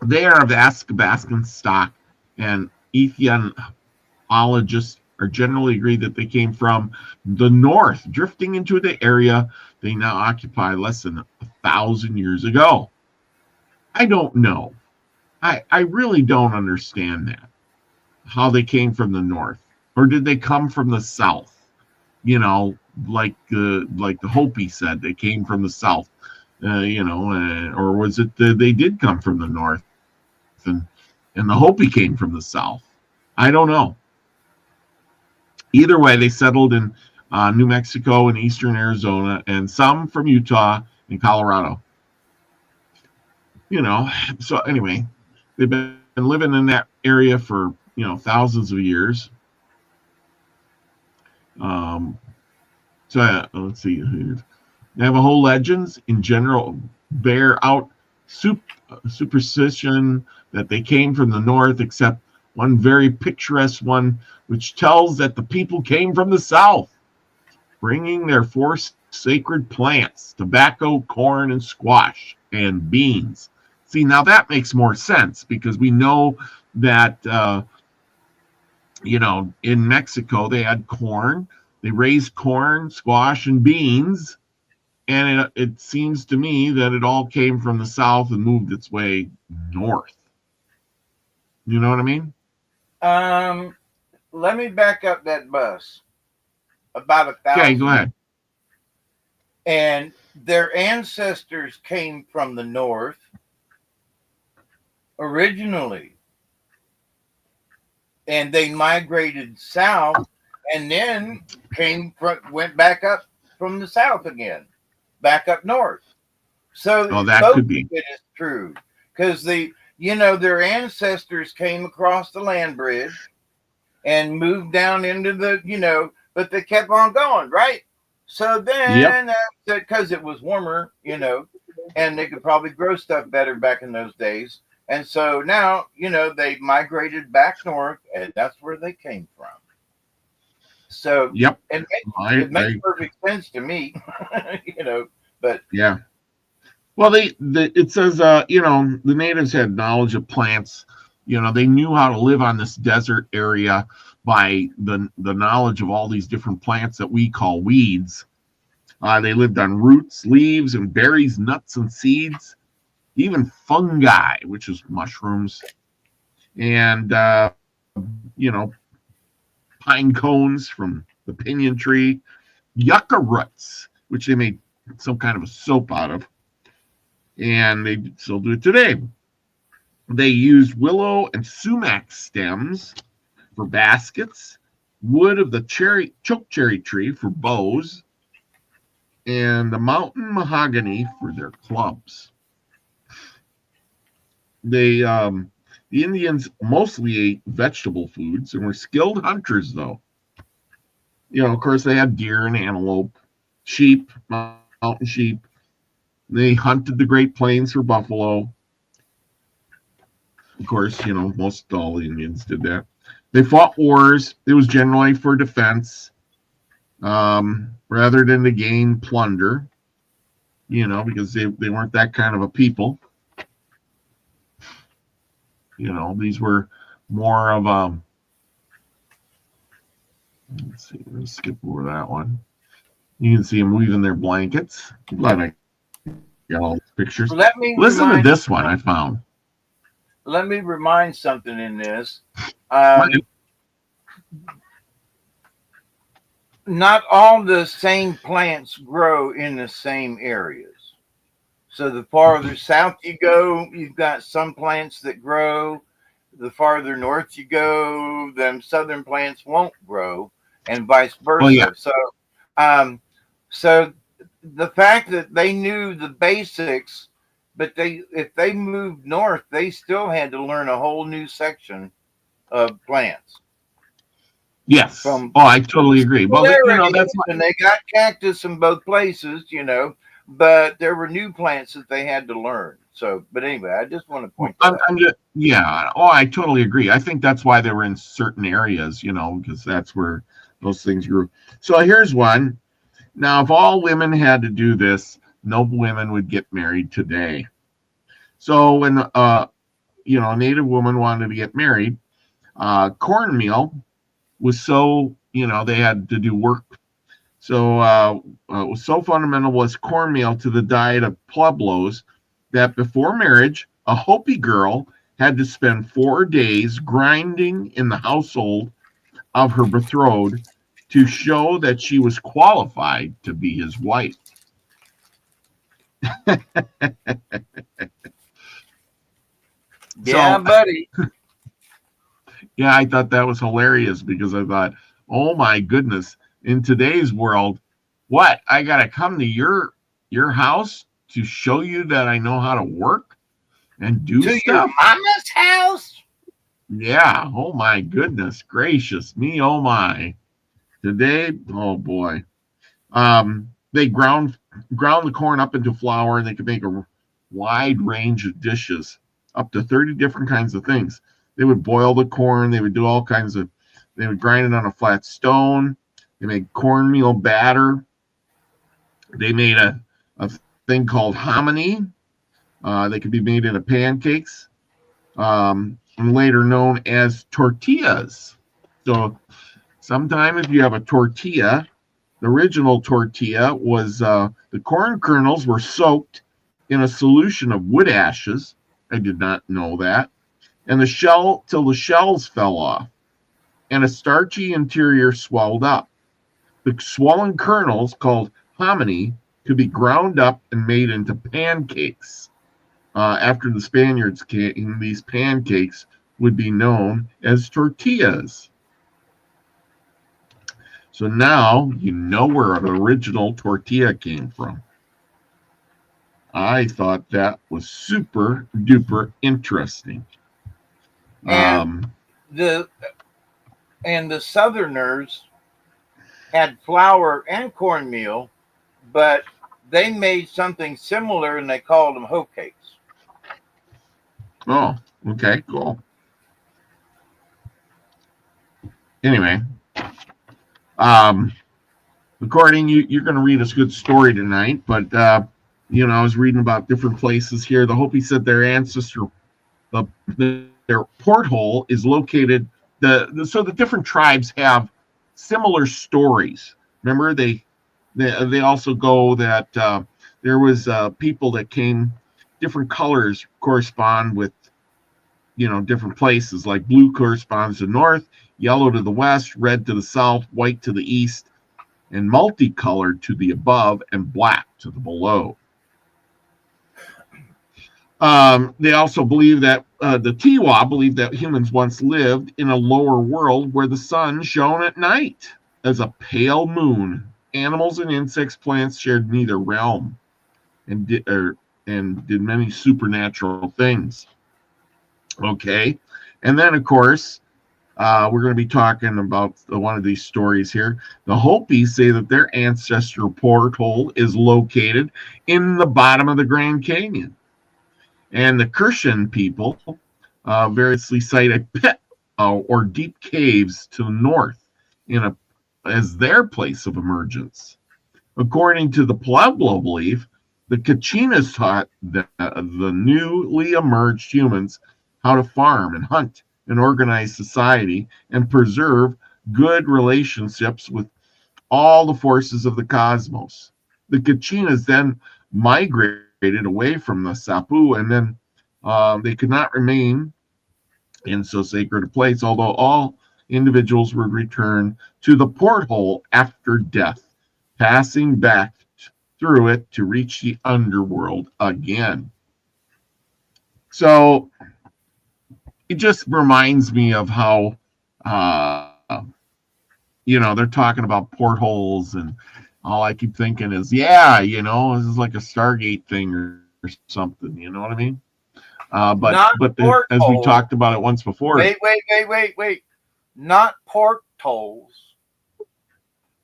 They are of Athabascan stock, and ethnologists are generally agreed that they came from the north, drifting into the area they now occupy less than 1,000 years ago. I don't know. I really don't understand that. How they came from the north, or did they come from the south? Like the Hopi said, they came from the south. Or was it they did come from the north, and the Hopi came from the south? I don't know. Either way, they settled in New Mexico and eastern Arizona, and some from Utah and Colorado. So anyway, they've been living in that area for thousands of years. Let's see here. Navajo legends in general bear out superstition that they came from the north, except one very picturesque one, which tells that the people came from the south, bringing their four sacred plants: tobacco, corn, and squash, and beans. See, now that makes more sense, because we know that, in Mexico, they had corn. They raised corn, squash, and beans. And it seems to me that it all came from the south and moved its way north. You know what I mean? Let me back up that bus. About 1,000. Okay, go ahead. And their ancestors came from the north originally. And they migrated south, and then went back up from the south again, back up north. So that could be. It is true, because their ancestors came across the land bridge and moved down into but they kept on going, right? So then, because it was warmer, and they could probably grow stuff better back in those days. And so now, they migrated back north, and that's where they came from. So, yep, it makes perfect sense to me, but yeah. Well, it says, the natives had knowledge of plants. They knew how to live on this desert area by the knowledge of all these different plants that we call weeds. They lived on roots, leaves, and berries, nuts, and seeds. Even fungi, which is mushrooms, and pine cones from the pinyon tree, yucca roots, which they made some kind of a soap out of, and they still do it today. They used willow and sumac stems for baskets, wood of the choke cherry tree for bows, and the mountain mahogany for their clubs. The Indians mostly ate vegetable foods and were skilled hunters, though. Of course, they had deer and antelope, sheep, mountain sheep. They hunted the Great Plains for buffalo. Of course, most all Indians did that. They fought wars. It was generally for defense, rather than to gain plunder, because they weren't that kind of a people. These were more of let's see, let's skip over that one. You can see them weaving their blankets. I'm glad I got all these pictures. Listen to this one I found. Let me remind something in this. Not all the same plants grow in the same areas. So the farther south you go, you've got some plants that grow. The farther north you go, them southern plants won't grow, and vice versa. Oh, yeah. So the fact that they knew the basics, but if they moved north, they still had to learn a whole new section of plants. Yes. from Oh, I totally agree. Well, similarities, that's what, and they got cactus in both places, but there were new plants that they had to learn. So, but anyway, I just want to point that out. I'm just, yeah. Oh, I totally agree. I think that's why they were in certain areas, because that's where those things grew. So here's one. Now, if all women had to do this, no women would get married today. So when a native woman wanted to get married, cornmeal was so they had to do work. So it was so fundamental was cornmeal to the diet of Pueblos that before marriage, a Hopi girl had to spend 4 days grinding in the household of her betrothed to show that she was qualified to be his wife. Yeah, So, buddy. yeah, I thought that was hilarious because I thought, oh my goodness, in today's world, what? I got to come to your house to show you that I know how to work and do To your stuff? mama's house? Yeah. Oh my goodness gracious me. Oh my. Today, oh boy. They ground the corn up into flour and they could make a wide range of dishes, up to 30 different kinds of things. They would boil the corn, they would do all kinds of they would grind it on a flat stone, they made cornmeal batter, they made a thing called hominy. They could be made into pancakes, and later known as tortillas. So sometime if you have a tortilla, the original tortilla was the corn kernels were soaked in a solution of wood ashes. I did not know that. And the shell till the shells fell off, and a starchy interior swelled up. The swollen kernels, called hominy, could be ground up and made into pancakes. After the Spaniards came, these pancakes would be known as tortillas. So now you know where the original tortilla came from. I thought that was super duper interesting. And Um, the Southerners had flour and cornmeal, but they made something similar and they called them hoe cakes. oh, okay, cool. Anyway, um, according you're going to read us a good story tonight, but I was reading about different places here. The Hopi said their ancestor, their porthole is located. So the different tribes have similar stories. Remember, they also go that there was people that came. Different colors correspond with different places. Like blue corresponds to north, yellow to the west, red to the south, white to the east, and multicolored to the above, and black to the below. They also believe that the Tiwa believe that humans once lived in a lower world where the sun shone at night as a pale moon. Animals and insects, plants shared neither realm and did many supernatural things. Okay, and then of course we're going to be talking about one of these stories here. The Hopis say that their ancestral porthole is located in the bottom of the Grand Canyon. And the Christian people variously cite a pit or deep caves to the north as their place of emergence. According to the Pueblo belief, the Kachinas taught the newly emerged humans how to farm and hunt and organize society and preserve good relationships with all the forces of the cosmos. The Kachinas then migrated away from the Sapu, and then they could not remain in so sacred a place, although all individuals would return to the porthole after death, passing back through it to reach the underworld again. So it just reminds me of how they're talking about portholes, and all I keep thinking is, this is like a Stargate thing or something. You know what I mean? But as we talked about it once before, Wait. Not pork portholes.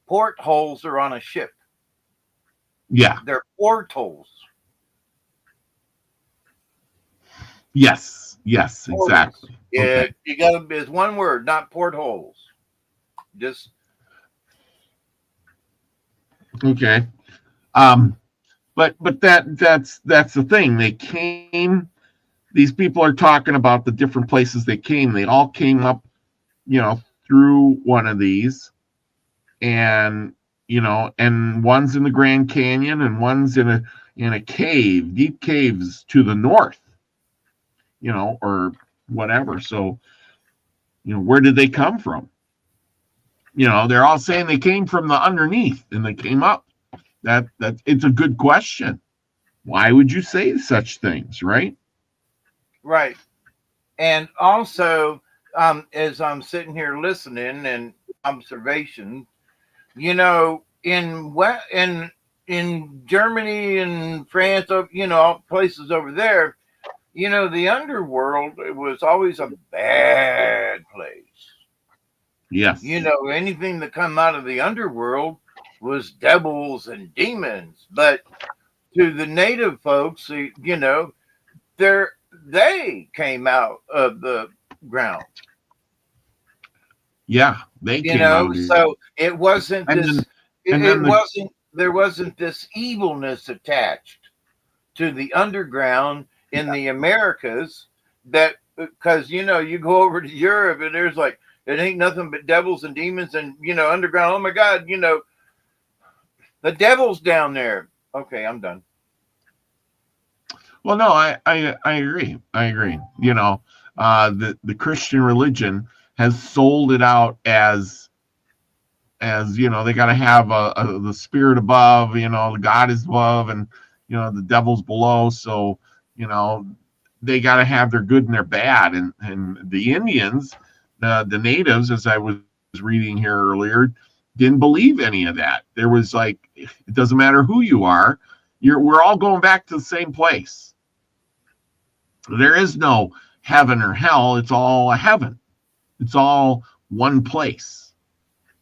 Portholes are on a ship. Yeah. They're portholes. Yes. Yes. Portals. Exactly. Yeah, Okay. you gotta. It's one word, not portholes. Just Okay. But that's the thing. They came. These people are talking about the different places they came. They all came up, through one of these, and and one's in the Grand Canyon, and one's in a cave, deep caves to the north, or whatever. So, where did they come from? They're all saying they came from the underneath and they came up. That it's a good question. Why would you say such things, right? right. And also, as I'm sitting here listening and observation, in Germany and France, places over there, the underworld was always a bad place. Yes. Anything that come out of the underworld was devils and demons. But to the native folks, they came out of the ground. Yeah, they came out. So it wasn't And this. then- There wasn't this evilness attached to the underground in the Americas. That because you go over to Europe and there's like it ain't nothing but devils and demons and underground. Oh my God, the devil's down there. Okay, I'm done. Well, no, I agree. I agree. The Christian religion has sold it out as they got to have the spirit above, the God is above, and the devil's below. So they got to have their good and their bad. And the Indians, the natives, as I was reading here earlier, didn't believe any of that. There was like, it doesn't matter who you are, we're all going back to the same place. There is no heaven or hell. It's all a heaven. It's all one place.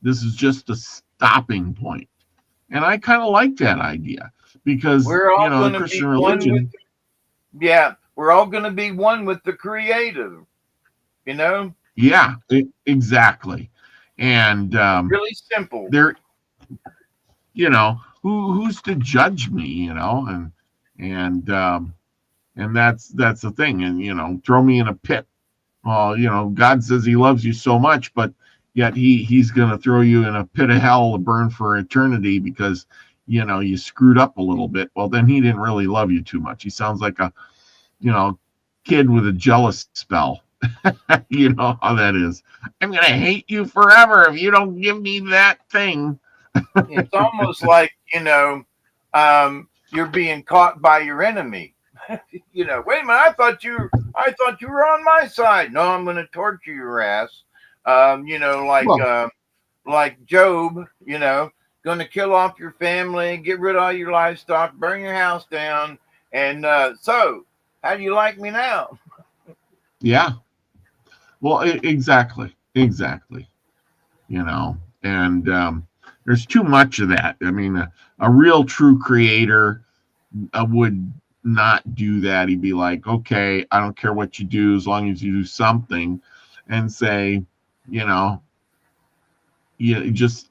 This is just a stopping point. And I kind of like that idea because, we're all the Christian religion. We're all going to be one with the creative, Yeah, exactly. And really simple. There, who's to judge me, and that's the thing. And, throw me in a pit. Well, God says he loves you so much, but yet he's going to throw you in a pit of hell to burn for eternity because, you screwed up a little bit. Well, then he didn't really love you too much. He sounds like a, kid with a jealous spell. You know how that is. I'm going to hate you forever if you don't give me that thing. It's almost like, you're being caught by your enemy. Wait a minute, I thought you were on my side. No, I'm going to torture your ass. Like Job, going to kill off your family, get rid of all your livestock, burn your house down. And so, how do you like me now? Yeah. Well, exactly. And there's too much of that. I mean, a real true creator would not do that. He'd be like, okay, I don't care what you do as long as you do something, and say,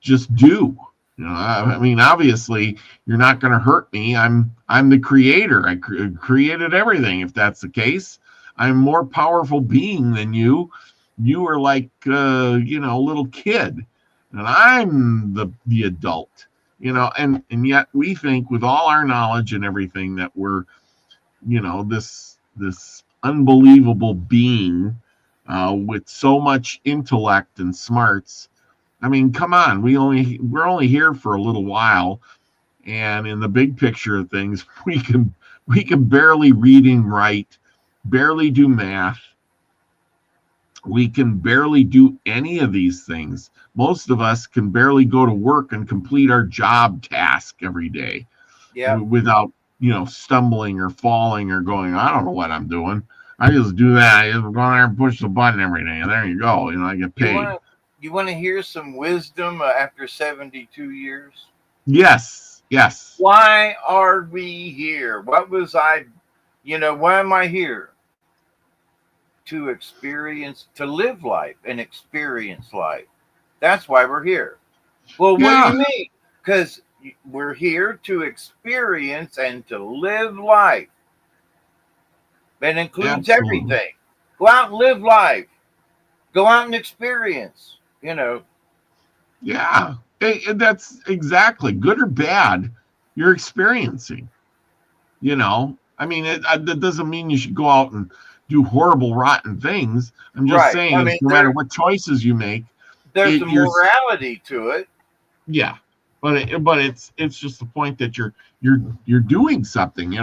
just do. I mean, obviously, you're not going to hurt me. I'm the creator. I created everything. If that's the case, I'm a more powerful being than you. You are like, a little kid, and I'm the adult. And yet we think, with all our knowledge and everything, that we're, this unbelievable being with so much intellect and smarts. I mean, come on, we're only here for a little while, and in the big picture of things, we can barely read and write, barely do math. We can barely do any of these things. Most of us can barely go to work and complete our job task every day, without stumbling or falling or going, I don't know what I'm doing. I just do that. I just go there and push the button every day, and there you go. I get paid. You want to hear some wisdom after 72 years? Yes, yes. Why are we here? Why am I here? To experience, to live life and experience life. That's why we're here. Well, what do Yeah, you mean? Because we're here to experience and to live life. That includes absolutely. everything. Go out and live life. Go out and experience. Yeah. And that's exactly good or bad you're experiencing. I mean, that doesn't mean you should go out and do horrible, rotten things. I'm just Right. saying I is mean, no matter what choices you make, there's a you're morality to it. yeah, but it's just the point that you're doing something.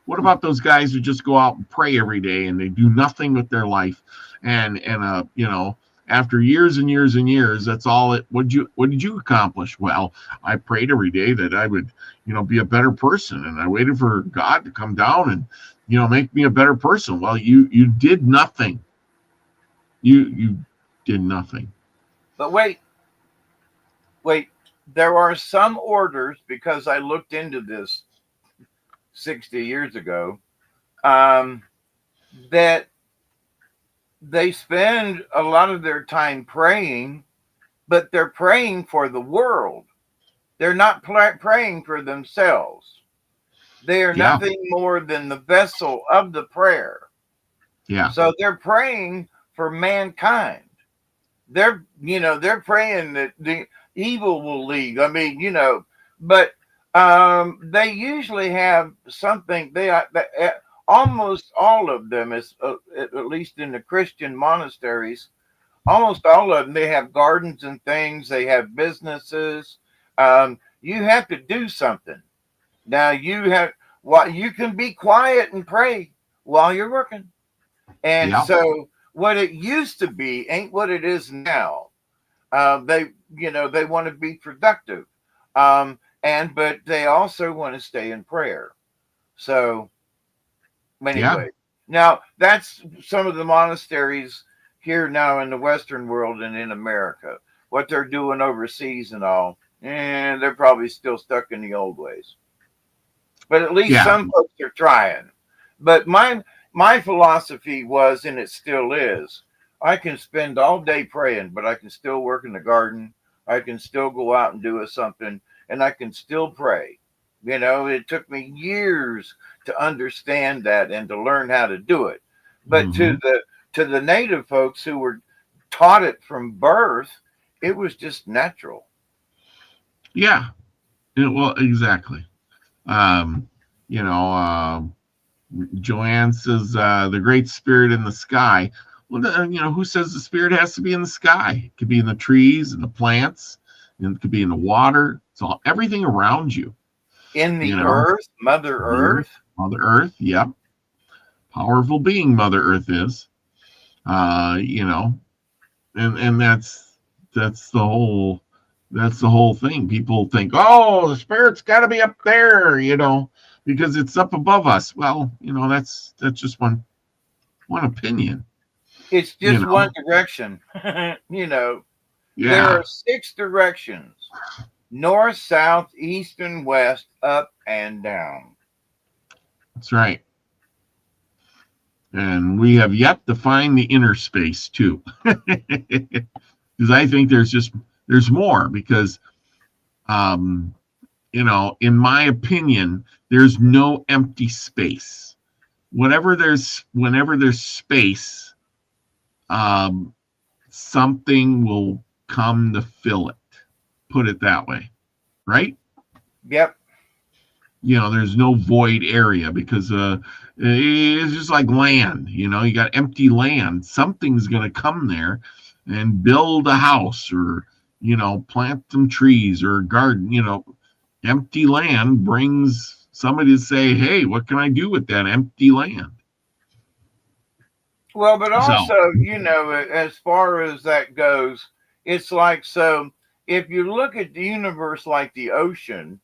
What about those guys who just go out and pray every day and they do nothing with their life, and after years and years and years, that's all it. What did you accomplish? Well, I prayed every day that I would be a better person, and I waited for God to come down and make me a better person. Well, you did nothing. You did nothing. But wait. There are some orders, because I looked into this 60 years ago, that they spend a lot of their time praying, but they're praying for the world. They're not praying for themselves. They are Yeah, nothing more than the vessel of the prayer. yeah, So they're praying for mankind. They're praying that the evil will leave. I mean, but they usually have something. Almost all of them is at least in the Christian monasteries. Almost all of them, they have gardens and things. They have businesses. You have to do something. Now you can be quiet and pray while you're working. And yeah, so what it used to be ain't what it is now. They want to be productive, but they also want to stay in prayer. So yeah. anyway, now that's some of the monasteries here now in the Western world and in America. What they're doing overseas and all, and they're probably still stuck in the old ways. But at least Yeah, some folks are trying. But my philosophy was, and it still is, I can spend all day praying, but I can still work in the garden. I can still go out and do something, and I can still pray. It took me years to understand that and to learn how to do it. But hmm to the native folks who were taught it from birth, it was just natural. yeah. Well, exactly. Um, you know, Joanne says the great spirit in the sky. Well, who says the spirit has to be in the sky? It could be in the trees and the plants, and it could be in the water. It's all everything around you. In You the know, earth, Mother the earth, Earth. Mother Earth. Yep, powerful being Mother Earth is. Uh, you know, and that's the whole thing. People think, oh, the spirit's got to be up there, because it's up above us. Well, that's just one opinion, It's you just one know. direction. There Yeah, are 6 directions: north, south, east, and west, up and down. that's right. And we have yet to find the inner space too, because I think there's more. Because in my opinion, there's no empty space. Whenever there's space, um, something will come to fill it. Put it that way, right? Yep. There's no void area because it's just like land. You got empty land. Something's going to come there and build a house or plant some trees or a garden. Empty land brings somebody to say, hey, what can I do with that empty land? Well, but So, also, as far as that goes, it's like, so if you look at the universe like the ocean,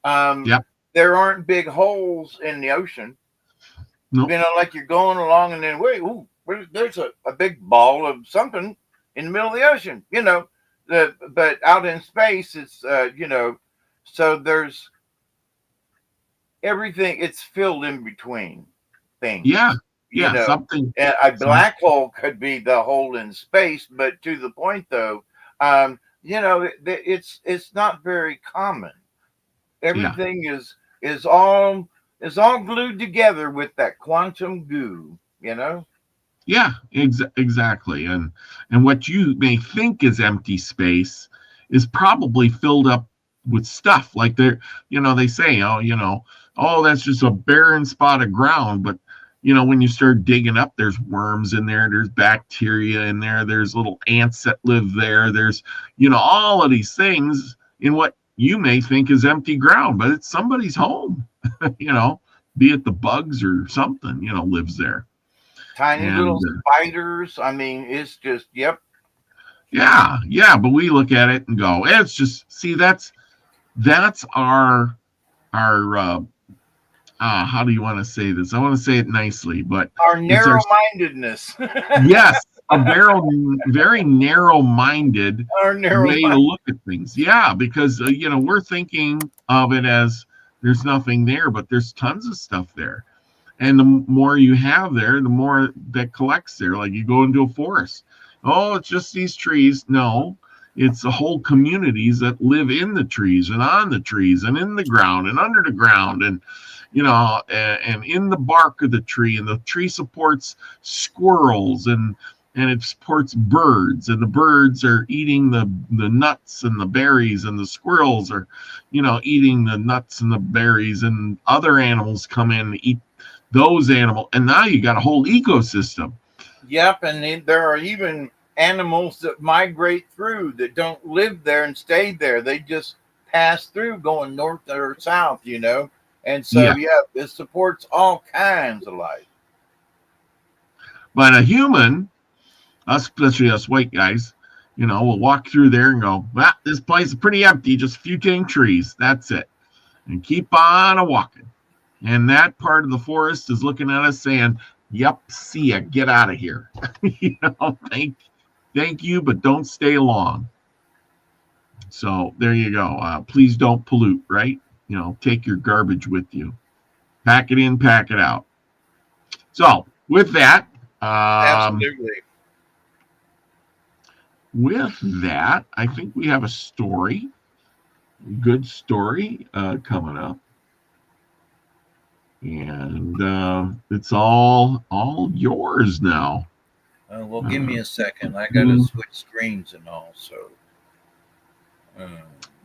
um, yep, there aren't big holes in the ocean. nope, Like you're going along and then, wait, ooh, there's a big ball of something in the middle of the ocean, but out in space, it's, so there's everything. It's filled in between things. Yeah. Something. And a black hole could be the hole in space, but to the point though, it's not very common. Everything is all glued together with that quantum goo, Yeah, exactly. And what you may think is empty space is probably filled up with stuff. Like they say, oh, that's just a barren spot of ground. But when you start digging up, there's worms in there, there's bacteria in there, there's little ants that live there. There's, all of these things in what you may think is empty ground, but it's somebody's home, be it the bugs or something, lives there. Tiny little spiders. I mean, it's just, yep. Yeah. But we look at it and go, it's just, see, that's our how do you want to say this? I want to say it nicely, but our narrow-mindedness. Yes, a very narrow-minded way to look at things. Yeah, because we're thinking of it as there's nothing there, but there's tons of stuff there. And the more you have there, the more that collects there. Like you go into a forest. Oh, it's just these trees. No, it's the whole communities that live in the trees and on the trees and in the ground and under the ground and and in the bark of the tree. And the tree supports squirrels and it supports birds, and the birds are eating the nuts and the berries, and the squirrels are eating the nuts and the berries, and other animals come in and eat those animals, and now you got a whole ecosystem. Yep, and there are even animals that migrate through that don't live there and stay there. They just pass through going north or south, and so it supports all kinds of life. But a human, especially us white guys, we'll walk through there and go, well, this place is pretty empty, just a few dang trees, that's it, and keep on walking. And that part of the forest is looking at us saying, yep, see ya, get out of here. Thank you, but don't stay long. So there you go. Please don't pollute, right? Take your garbage with you. Pack it in, pack it out. So with that, absolutely. With that, I think we have a story, good story coming up. And it's all yours now. Well, give me a second. I got to switch screens and all. So,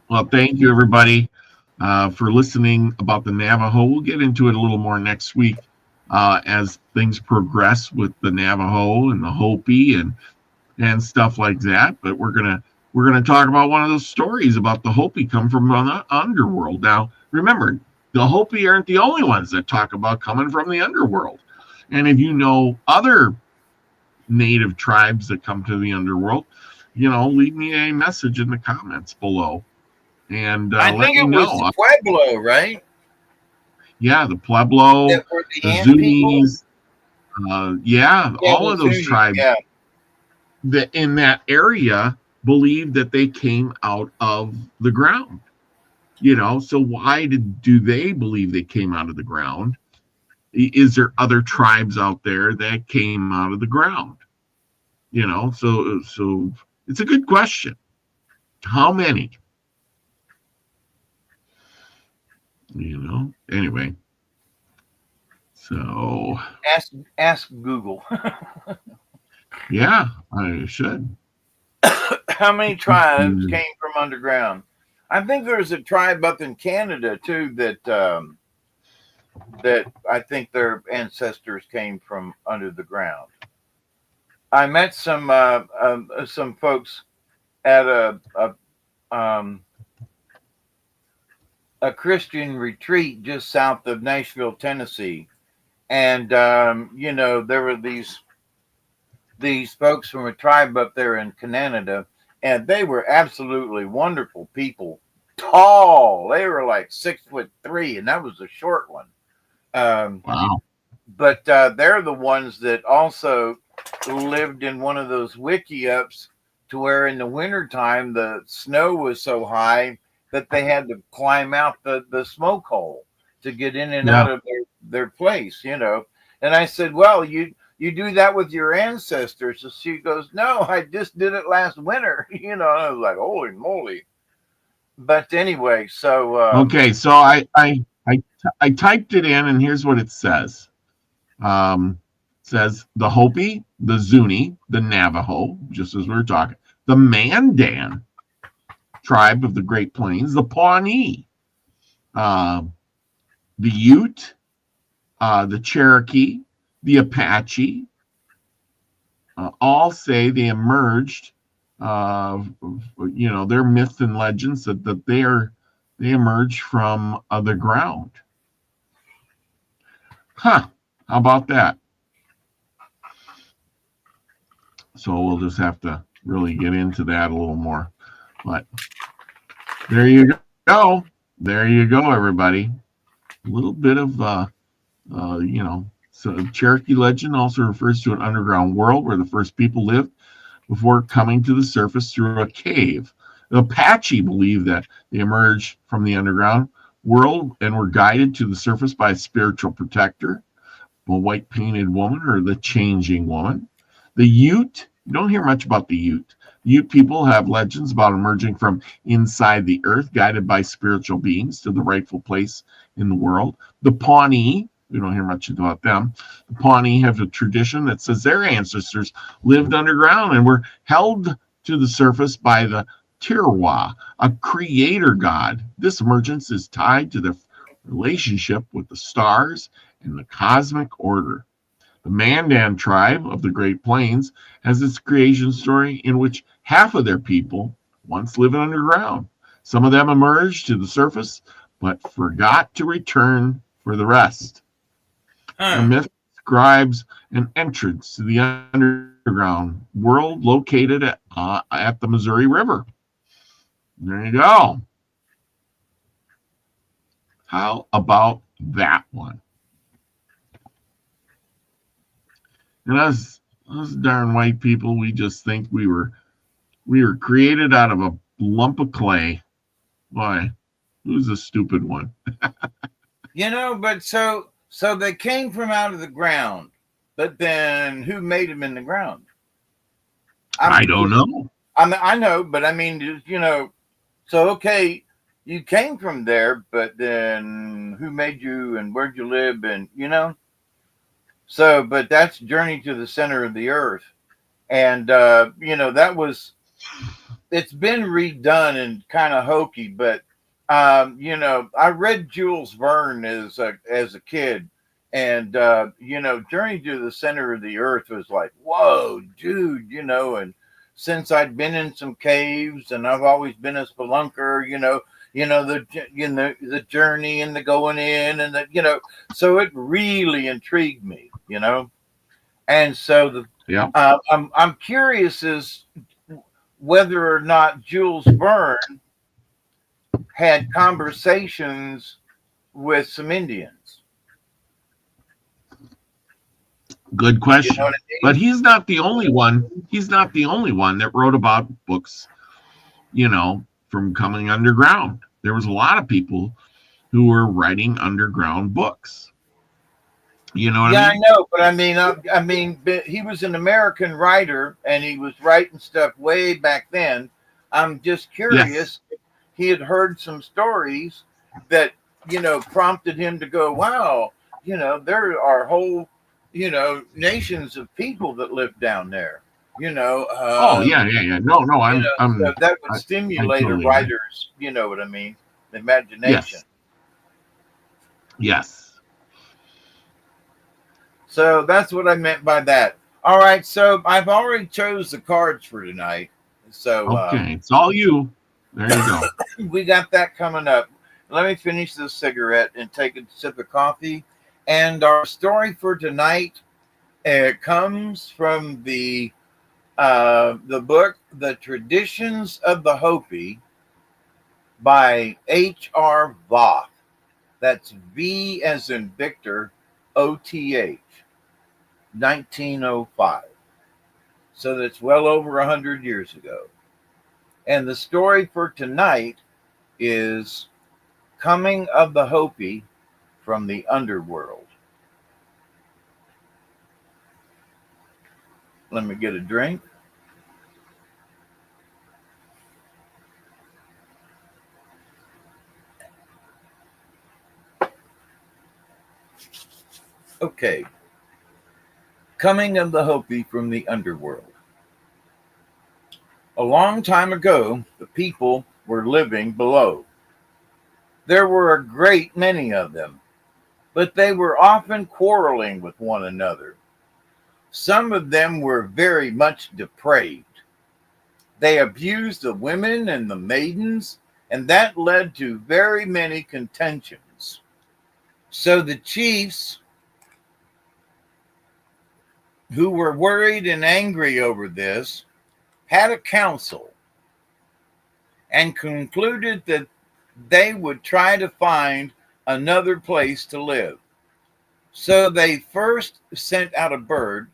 well, thank you everybody for listening about the Navajo. We'll get into it a little more next week as things progress with the Navajo and the Hopi and stuff like that. But we're gonna talk about one of those stories about the Hopi come from the underworld. Now, remember, the Hopi aren't the only ones that talk about coming from the underworld. And if you know other native tribes that come to the underworld, leave me a message in the comments below. And I think it was the Pueblo, right? Yeah, the Pueblo, the Zunis, all of those tribes that in that area believe that they came out of the ground. So why do they believe they came out of the ground? Is there other tribes out there that came out of the ground? So it's a good question. How many? Anyway. So ask Google. Yeah, I should. How many tribes came from underground? I think there's a tribe up in Canada too that I think their ancestors came from under the ground. I met some folks at a Christian retreat just south of Nashville, Tennessee, and there were these folks from a tribe up there in Canada, and they were absolutely wonderful people. Tall, they were like 6'3", and that was a short one. Wow! But they're the ones that also lived in one of those wiki-ups to where in the wintertime the snow was so high that they had to climb out the smoke hole to get in and Yeah. out of their place, And I said, well, you do that with your ancestors. So she goes, no, I just did it last winter, And I was like, holy moly. But anyway, so Okay, so I typed it in, and here's what it says. It says the Hopi, the Zuni, the Navajo, just as we were talking, the Mandan tribe of the Great Plains, the Pawnee, uh, the Ute, the Cherokee, the Apache, all say they emerged. Their myths and legends that they emerge from the ground. Huh? How about that? So we'll just have to really get into that a little more. But there you go. There you go, everybody. A little bit of so Cherokee legend also refers to an underground world where the first people lived before coming to the surface through a cave. The Apache believed that they emerged from the underground world and were guided to the surface by a spiritual protector, a white painted woman, or the changing woman. The Ute, you don't hear much about the Ute. Ute people have legends about emerging from inside the earth, guided by spiritual beings to the rightful place in the world. The Pawnee, we don't hear much about them. The Pawnee have a tradition that says their ancestors lived underground and were held to the surface by the Tirwa, a creator god. This emergence is tied to their relationship with the stars and the cosmic order. The Mandan tribe of the Great Plains has its creation story in which half of their people once lived underground. Some of them emerged to the surface, but forgot to return for the rest. The myth describes an entrance to the underground world located at the Missouri River. There you go. How about that one? And us darn white people, we just think we were created out of a lump of clay. Why? Who's the stupid one? But so they came from out of the ground, but then who made them in the ground? I don't know. I know, but I mean, so okay, you came from there, but then who made you and where'd you live and So, but that's Journey to the Center of the Earth. And, it's been redone and kind of hokey, but, I read Jules Verne as a kid. And, Journey to the Center of the Earth was like, whoa, dude, and since I'd been in some caves and I've always been a spelunker, the journey and the going in and so it really intrigued me, and so I'm curious as whether or not Jules Verne had conversations with some Indians. Good question. I mean? But he's not the only one. He's not the only one that wrote about books, from coming underground. There was a lot of people who were writing underground books. You know what I mean? I know, but I mean, he was an American writer, and he was writing stuff way back then. I'm just curious. If he had heard some stories that prompted him to go, "Wow, there are whole nations of people that live down there." Oh yeah. No, so that would stimulate a writer's, what I mean, imagination. Yes. So that's what I meant by that. All right, so I've already chose the cards for tonight. So okay, it's all you. There you go. We got that coming up. Let me finish this cigarette and take a sip of coffee. And our story for tonight comes from the book "The Traditions of the Hopi" by H.R. Voth. That's V as in Victor, O-T-H, 1905. So that's well over 100 years ago. And the story for tonight is Coming of the Hopi from the Underworld. Let me get a drink. Okay. Coming of the Hopi from the Underworld. A long time ago, the people were living below. There were a great many of them, but they were often quarreling with one another. Some of them were very much depraved. They abused the women and the maidens, and that led to very many contentions. So the chiefs, who were worried and angry over this, had a council and concluded that they would try to find another place to live. So they first sent out a bird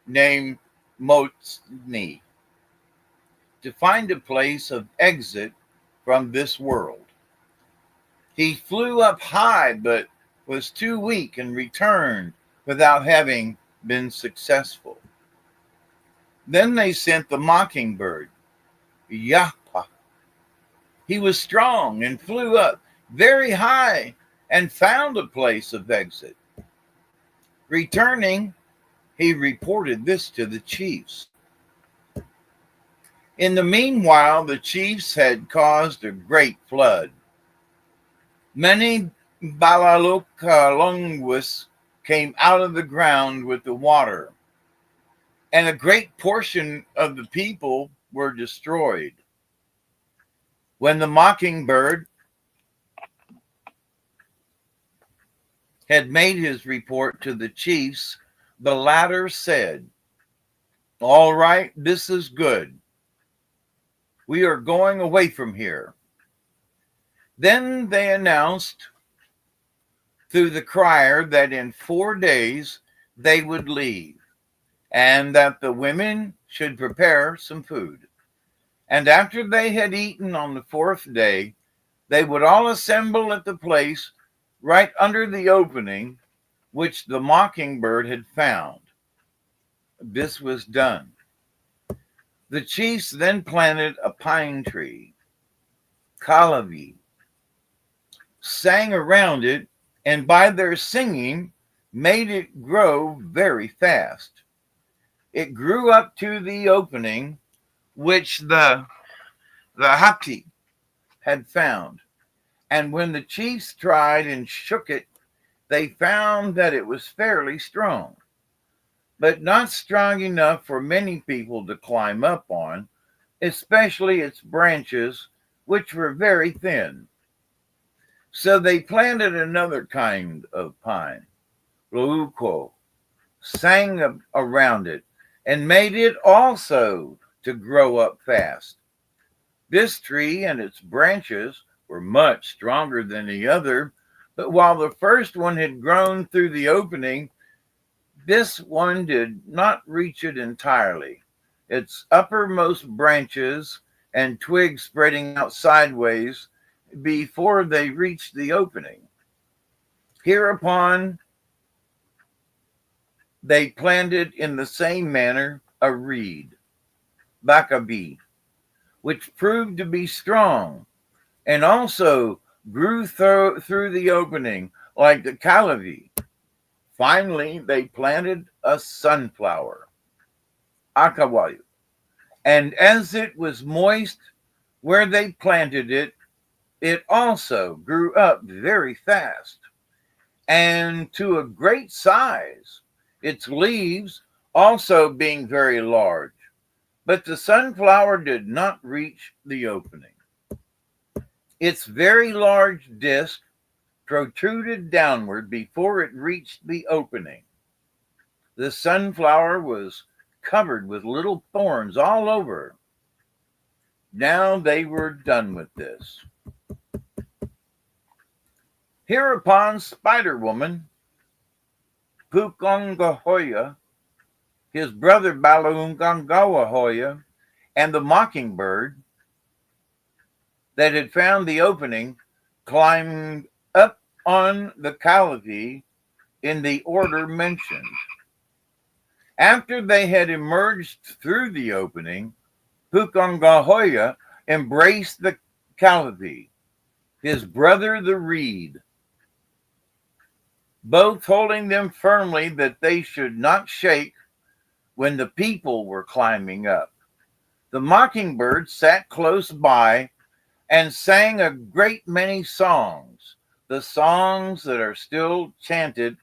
named Motni to find a place of exit from this world. He flew up high but was too weak and returned without having been successful. Then they sent the mockingbird, Yahpa. He was strong and flew up very high and found a place of exit. Returning, he reported this to the chiefs. In the meanwhile, the chiefs had caused a great flood. Many Balalokalongswis came out of the ground with the water, and a great portion of the people were destroyed. When the mockingbird had made his report to the chiefs, the latter said, "All right, this is good. We are going away from here." Then they announced through the crier that in 4 days they would leave, and that the women should prepare some food. And after they had eaten on the 4th day, they would all assemble at the place right under the opening which the mockingbird had found. This was done. The chiefs then planted a pine tree, Kalavi, sang around it, and by their singing made it grow very fast. It grew up to the opening which the Hapi had found. And when the chiefs tried and shook it, they found that it was fairly strong, but not strong enough for many people to climb up on, especially its branches, which were very thin. So they planted another kind of pine, Louko, sang around it, and made it also to grow up fast. This tree and its branches were much stronger than the other, but while the first one had grown through the opening, this one did not reach it entirely. Its uppermost branches and twigs spreading out sideways before they reached the opening. Hereupon, they planted in the same manner a reed, Bakabi, which proved to be strong and also grew through the opening like the Kalavi. Finally, they planted a sunflower, Akawayu, and as it was moist where they planted it, it also grew up very fast and to a great size, its leaves also being very large. But the sunflower did not reach the opening. Its very large disc protruded downward before it reached the opening. The sunflower was covered with little thorns all over. Now they were done with this. Hereupon Spider Woman, Pukongahoya, his brother Balungangawahoya, and the mockingbird that had found the opening climbed up on the cavity in the order mentioned. After they had emerged through the opening, Pukangahoya embraced the cavity, his brother the reed, both holding them firmly that they should not shake when the people were climbing up. The mockingbird sat close by and sang a great many songs, the songs that are still chanted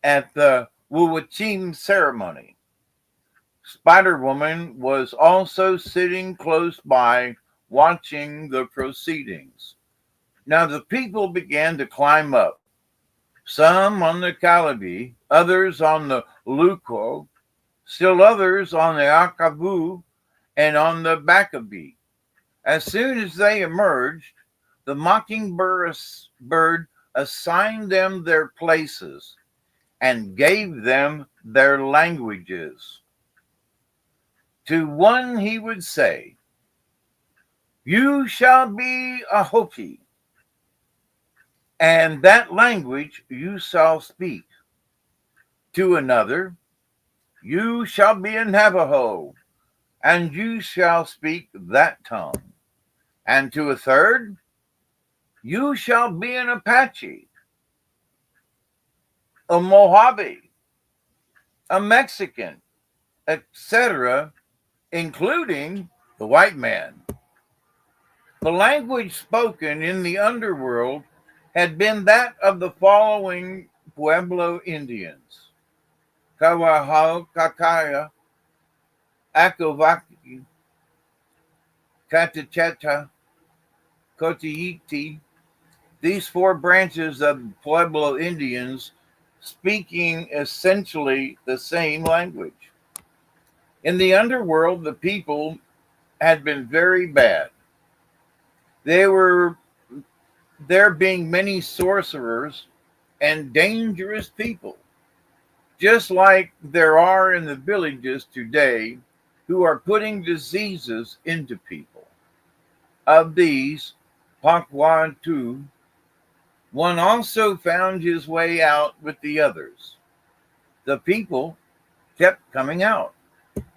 at the Wuwachim ceremony. Spider Woman was also sitting close by, watching the proceedings. Now the people began to climb up, some on the Calabi, others on the Luko, still others on the Akabu and on the Bakabi. As soon as they emerged, the mockingbird assigned them their places and gave them their languages. To one he would say, "You shall be a Hopi, and that language you shall speak." To another, "You shall be a Navajo, and you shall speak that tongue." And to a third, "You shall be an Apache, a Mojave, a Mexican, etc., including the white man." The language spoken in the underworld had been that of the following Pueblo Indians: Kawahau, Kakaya, Akovaki, Catacheta, Cotiiti. These four branches of Pueblo Indians speaking essentially the same language. In the underworld, the people had been very bad. There being many sorcerers and dangerous people, just like there are in the villages today, who are putting diseases into people. Of these, Pakwatu, one also found his way out with the others. The people kept coming out,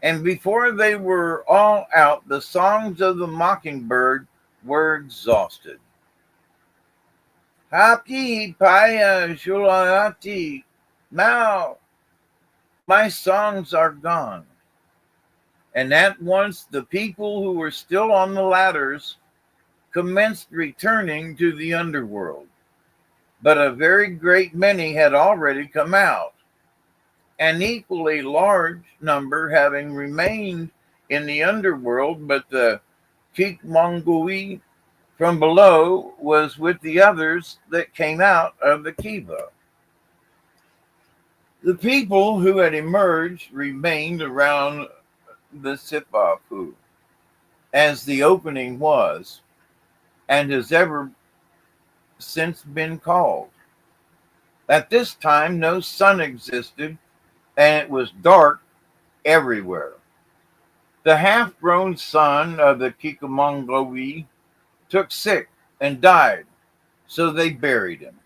and before they were all out, the songs of the mockingbird were exhausted. Hapi Paya Shulayati, now my songs are gone. And at once the people who were still on the ladders commenced returning to the underworld. But a very great many had already come out, an equally large number having remained in the underworld, but the Kikmongui from below was with the others that came out of the Kiva. The people who had emerged remained around the Sipapu, as the opening was, and has ever since been called. At this time, no sun existed, and it was dark everywhere. The half-grown son of the Kikamongowi took sick and died, so they buried him.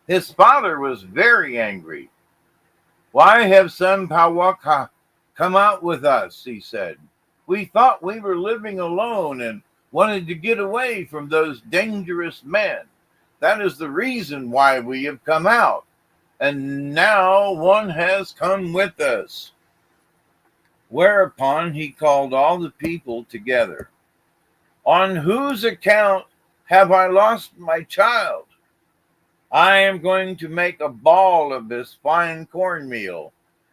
His father was very angry. "Why have some Pawaka come out with us?" he said. "We thought we were living alone and wanted to get away from those dangerous men. That is the reason why we have come out. And now one has come with us." Whereupon he called all the people together. "On whose account have I lost my child? I am going to make a ball of this fine cornmeal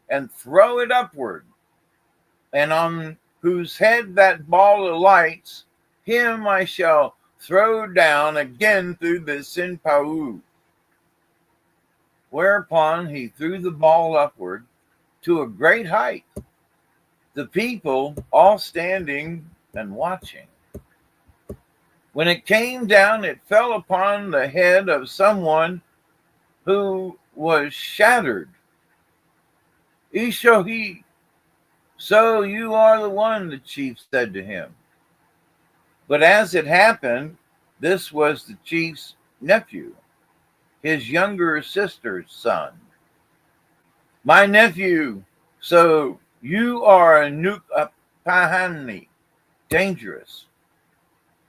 and throw it upward. And on whose head that ball alights, him I shall throw down again through the Sinpau." Whereupon he threw the ball upward to a great height, the people all standing and watching. When it came down, it fell upon the head of someone who was shattered. Ishohi, So you are the one, the chief said to him. But as it happened, this was the chief's nephew, his younger sister's son. My nephew, so you are a Nukapahani, dangerous.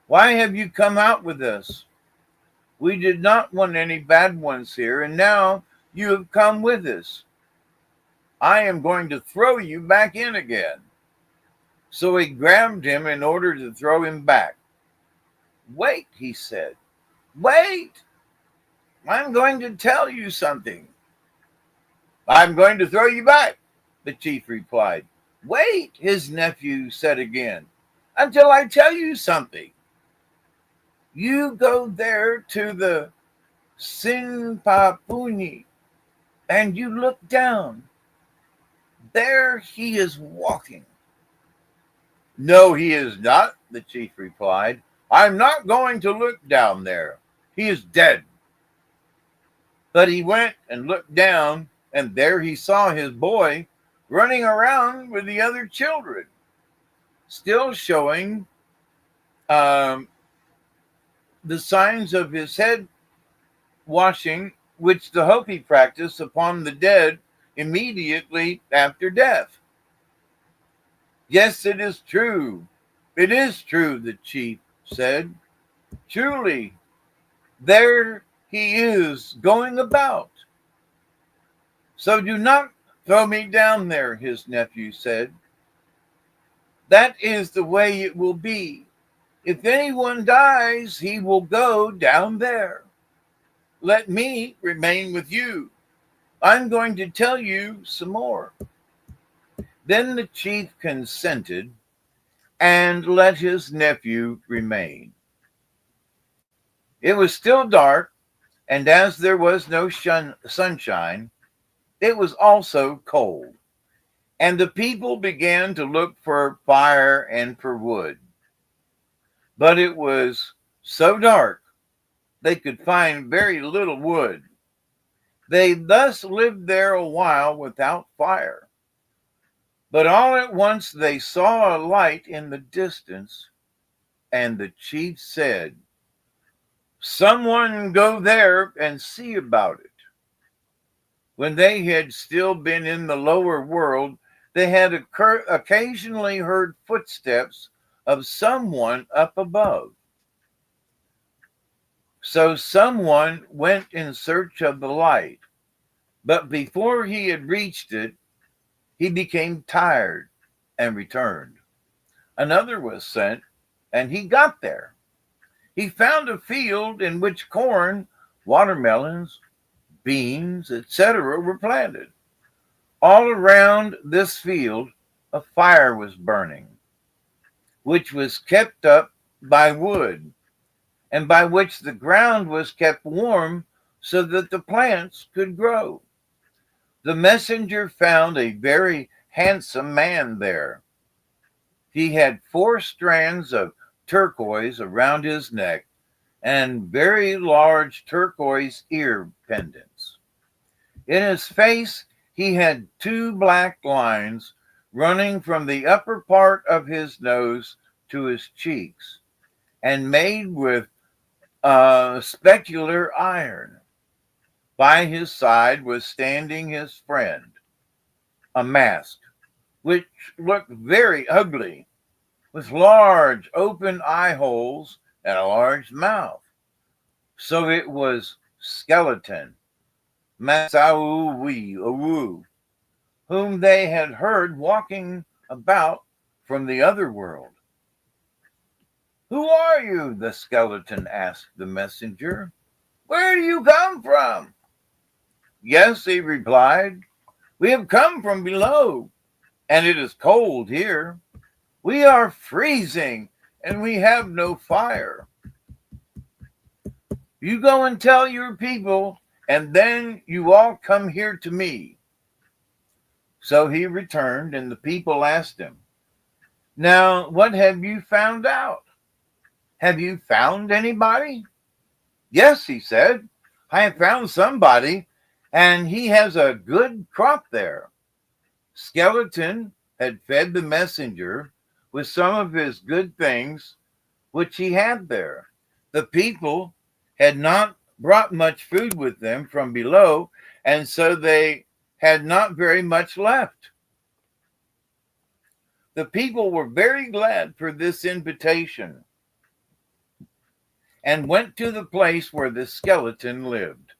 Why have you come out with us? We did not want any bad ones here, and now you have come with us. I am going to throw you back in again. So he grabbed him in order to throw him back. Wait, he said. Wait! I'm going to tell you something. I'm going to throw you back, the chief replied. Wait, his nephew said again, until I tell you something. You go there to the Sinpapuni and you look down. There he is walking. No, he is not, the chief replied. I'm not going to look down there. He is dead. But he went and looked down, and there he saw his boy running around with the other children, still showing the signs of his head washing, which the Hopi practice upon the dead immediately after death. Yes, it is true. It is true, the chief said. Truly, there he is going about. So do not throw me down there, his nephew said. That is the way it will be. If anyone dies, he will go down there. Let me remain with you. I'm going to tell you some more. Then the chief consented and let his nephew remain. It was still dark, and as there was no sunshine, it was also cold. And the people began to look for fire and for wood. But it was so dark, they could find very little wood. They thus lived there a while without fire. But all at once they saw a light in the distance, and the chief said, Someone go there and see about it. When they had still been in the lower world, they had occasionally heard footsteps of someone up above. So someone went in search of the light, but before he had reached it, he became tired and returned. Another was sent, and he got there. He found a field in which corn, watermelons, beans, etc. were planted. All around this field, a fire was burning, which was kept up by wood, and by which the ground was kept warm so that the plants could grow. The messenger found a very handsome man there. He had 4 strands of turquoise around his neck and very large turquoise ear pendants. In his face, he had 2 black lines running from the upper part of his nose to his cheeks and made with specular iron. By his side was standing his friend, a mask, which looked very ugly, with large open eye holes and a large mouth. So it was Skeleton, Masauwi, whom they had heard walking about from the other world. Who are you? The skeleton asked the messenger. Where do you come from? Yes, he replied, we have come from below, and it is cold here. We are freezing, and we have no fire. You go and tell your people, and then you all come here to me. So he returned, and the people asked him, Now, what have you found out? Have you found anybody? Yes, he said, I have found somebody, and he has a good crop there. Skeleton had fed the messenger with some of his good things which he had there. The people had not brought much food with them from below, and so they had not very much left. The people were very glad for this invitation and went to the place where the skeleton lived.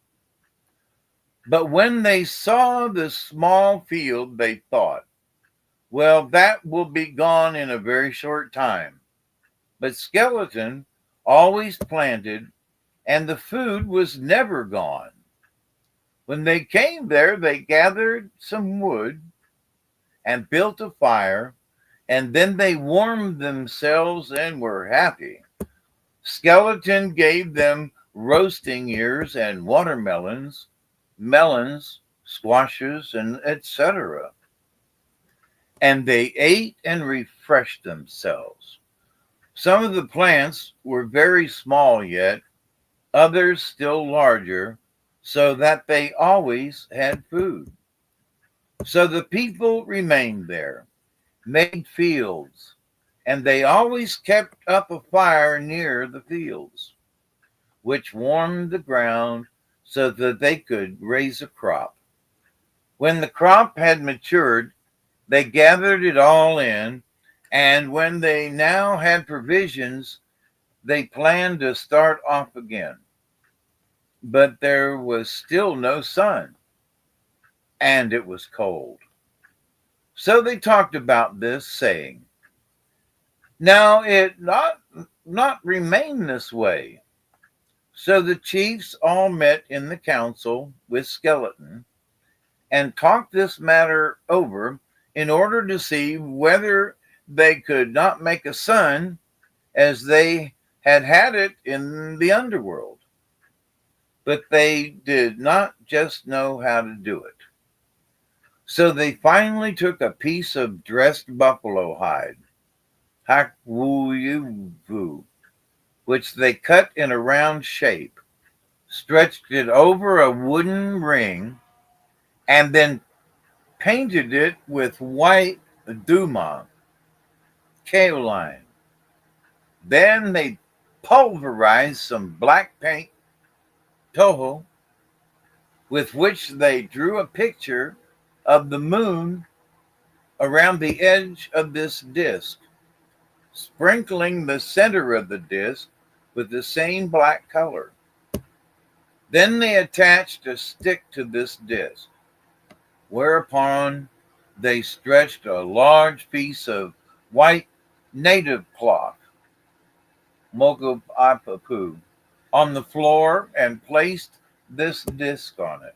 But when they saw the small field, they thought, well, that will be gone in a very short time. But skeleton always planted, and the food was never gone. When they came there, they gathered some wood and built a fire, and then they warmed themselves and were happy. Skeleton gave them roasting ears and watermelons, melons, squashes, and etc. And they ate and refreshed themselves. Some of the plants were very small yet, others still larger, so that they always had food. So the people remained there, made fields, and they always kept up a fire near the fields, which warmed the ground so that they could raise a crop. When the crop had matured, they gathered it all in, and when they now had provisions, they planned to start off again. But there was still no sun, and it was cold. So they talked about this, saying, now it not remain this way. So the chiefs all met in the council with Skeleton and talked this matter over in order to see whether they could not make a sun as they had had it in the underworld. But they did not just know how to do it. So they finally took a piece of dressed buffalo hide, Hakwuyuvu, which they cut in a round shape, stretched it over a wooden ring, and then painted it with white duma, kaolin. Then they pulverized some black paint, toho, with which they drew a picture of the moon around the edge of this disc, sprinkling the center of the disc with the same black color. Then they attached a stick to this disc, whereupon they stretched a large piece of white native cloth, mokupapu, on the floor and placed this disc on it.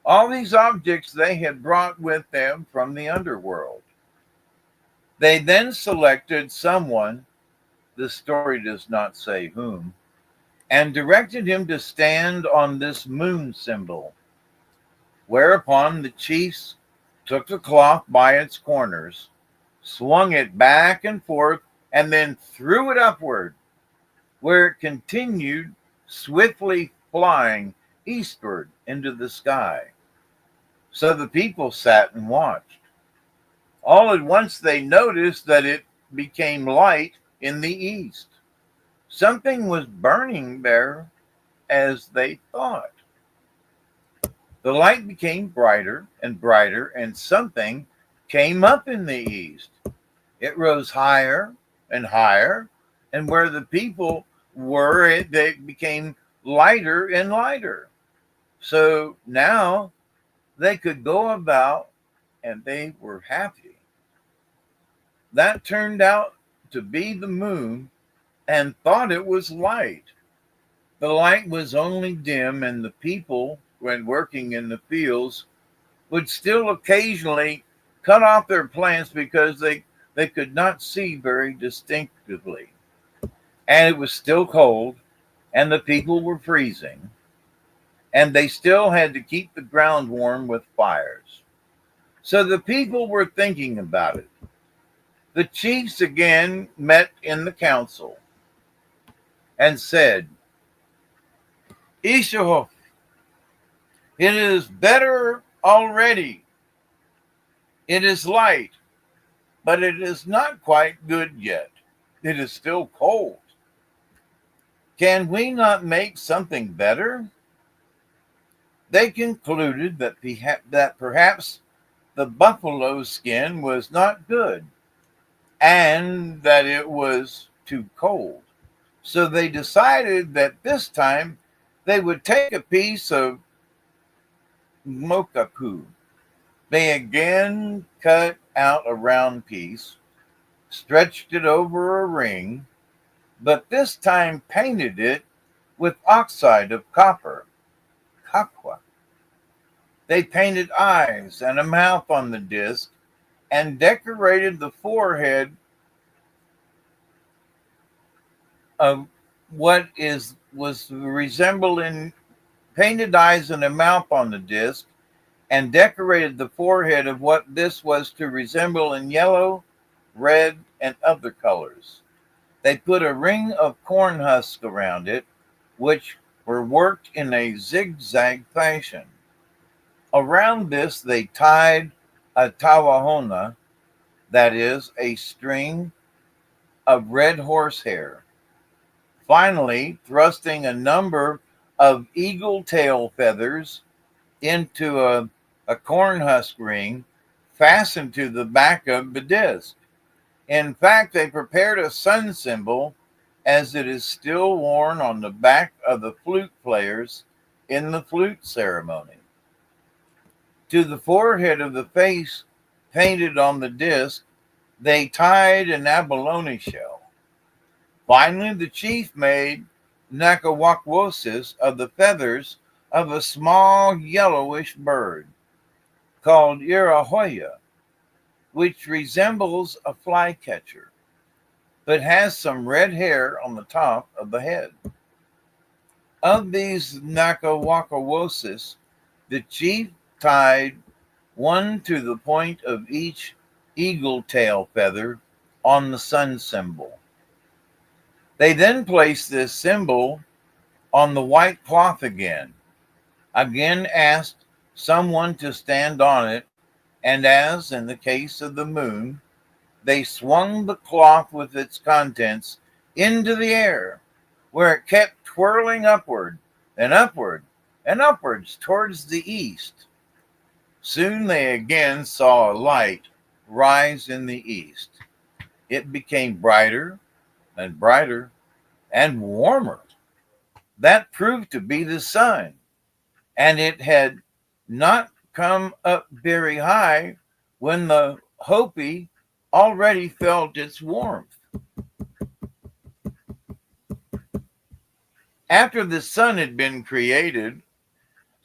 All these objects they had brought with them from the underworld. They then selected someone, the story does not say whom, and directed him to stand on this moon symbol, whereupon the chiefs took the cloth by its corners, swung it back and forth, and then threw it upward, where it continued swiftly flying eastward into the sky. So the people sat and watched. All at once they noticed that it became light in the east. Something was burning there as they thought. The light became brighter, and something came up in the east. It rose higher and higher, and where the people were, they became lighter and lighter. So now they could go about and they were happy. That turned out to be the moon and thought it was light. The light was only dim, and the people, when working in the fields, would still occasionally cut off their plants because they could not see very distinctively. And it was still cold, and the people were freezing, and they still had to keep the ground warm with fires. So the people were thinking about it. The chiefs again met in the council and said, Ishahof, it is better already It is light, but it is not quite good yet. It is still cold. Can we not make something better? They concluded that perhaps the buffalo skin was not good and that it was too cold. So they decided that this time they would take a piece of mokapu. They again cut out a round piece, stretched it over a ring, but this time painted it with oxide of copper, kakwa. They painted eyes and a mouth on the disc and decorated the forehead of was resembling painted eyes and a mouth on the disc and decorated the forehead of what this was to resemble in yellow, red, and other colors. They put a ring of corn husk around it, which were worked in a zigzag fashion. Around this they tied a tawahona, that is, a string of red horsehair. Finally, thrusting a number of eagle tail feathers into a corn husk ring fastened to the back of the disc. In fact, they prepared a sun symbol as it is still worn on the back of the flute players in the flute ceremony. To the forehead of the face painted on the disc, they tied an abalone shell. Finally, the chief made nakawakwosis of the feathers of a small yellowish bird called irahoya, which resembles a flycatcher, but has some red hair on the top of the head. Of these nakawakwosis, the chief tied one to the point of each eagle tail feather on the sun symbol. They then placed this symbol on the white cloth again asked someone to stand on it, and as in the case of the moon, they swung the cloth with its contents into the air, where it kept twirling upward and upward and upwards towards the east. Soon they again saw a light rise in the east. It became brighter and brighter and warmer. That proved to be the sun, and it had not come up very high when the Hopi already felt its warmth. After the sun had been created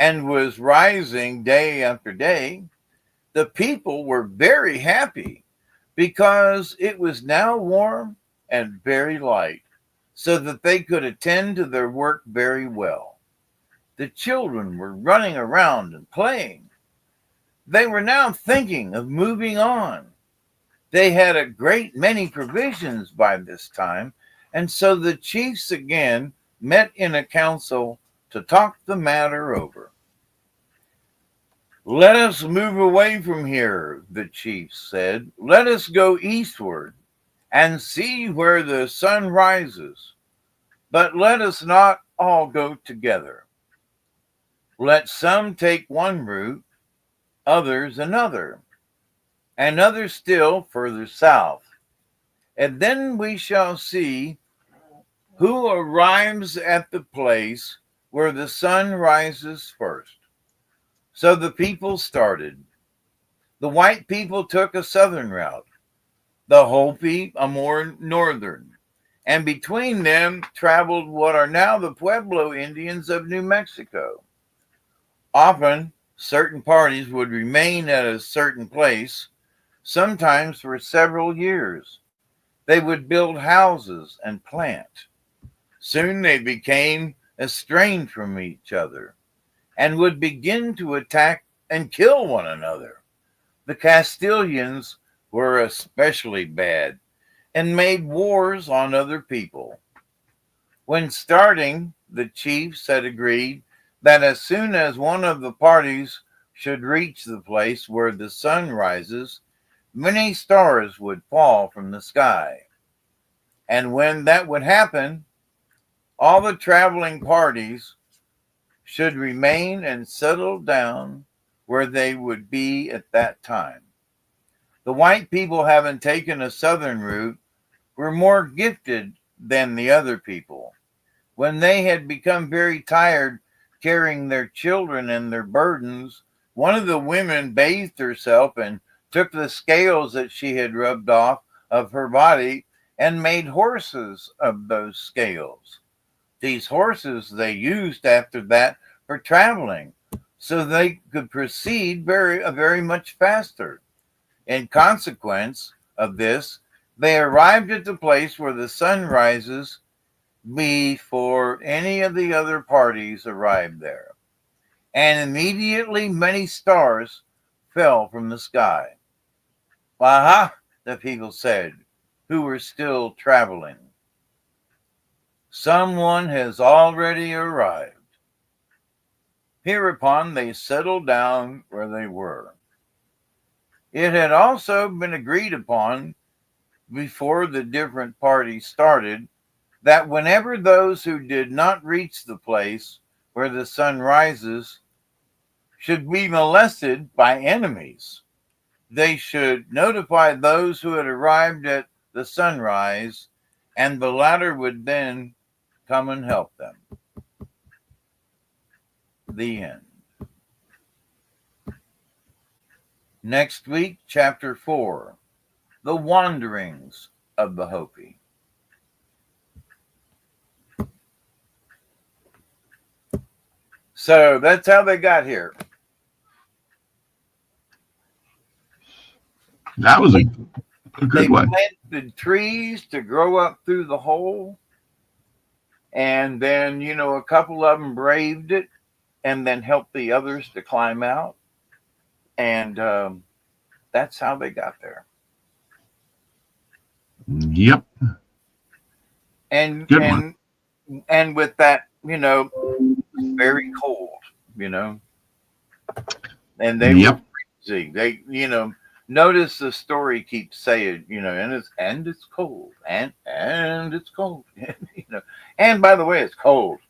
and was rising day after day, the people were very happy because it was now warm and very light, so that they could attend to their work very well. The children were running around and playing. They were now thinking of moving on. They had a great many provisions by this time, and so the chiefs again met in a council to talk the matter over. "Let us move away from here," the chiefs said. "Let us go eastward and see where the sun rises. But let us not all go together. Let some take one route, others another, and others still further south. And then we shall see who arrives at the place where the sun rises first." So the people started. The white people took a southern route, the Hopi a more northern, and between them traveled what are now the Pueblo Indians of New Mexico. Often, certain parties would remain at a certain place, sometimes for several years. They would build houses and plant. Soon they became estranged from each other and would begin to attack and kill one another. The Castilians were especially bad and made wars on other people. When starting, the chiefs had agreed that as soon as one of the parties should reach the place where the sun rises, many stars would fall from the sky. And when that would happen, all the traveling parties should remain and settle down where they would be at that time. The white people, having taken a southern route, were more gifted than the other people. When they had become very tired carrying their children and their burdens, one of the women bathed herself and took the scales that she had rubbed off of her body and made horses of those scales. These horses they used after that for traveling, so they could proceed very much faster. In consequence of this, they arrived at the place where the sun rises before any of the other parties arrived there. And immediately many stars fell from the sky. Aha, the people said, who were still traveling. Someone has already arrived. Hereupon they settled down where they were. It had also been agreed upon before the different parties started that whenever those who did not reach the place where the sun rises should be molested by enemies, they should notify those who had arrived at the sunrise, and the latter would then come and help them. The end. Next week, Chapter 4, The Wanderings of the Hopi. So that's how they got here. That was a good one. They planted trees to grow up through the hole. And then, a couple of them braved it and then helped the others to climb out. And that's how they got there. Yep. And good one. And with that, very cold, and they were freezing. They, notice the story keeps saying, and it's cold, and it's cold, and by the way, it's cold.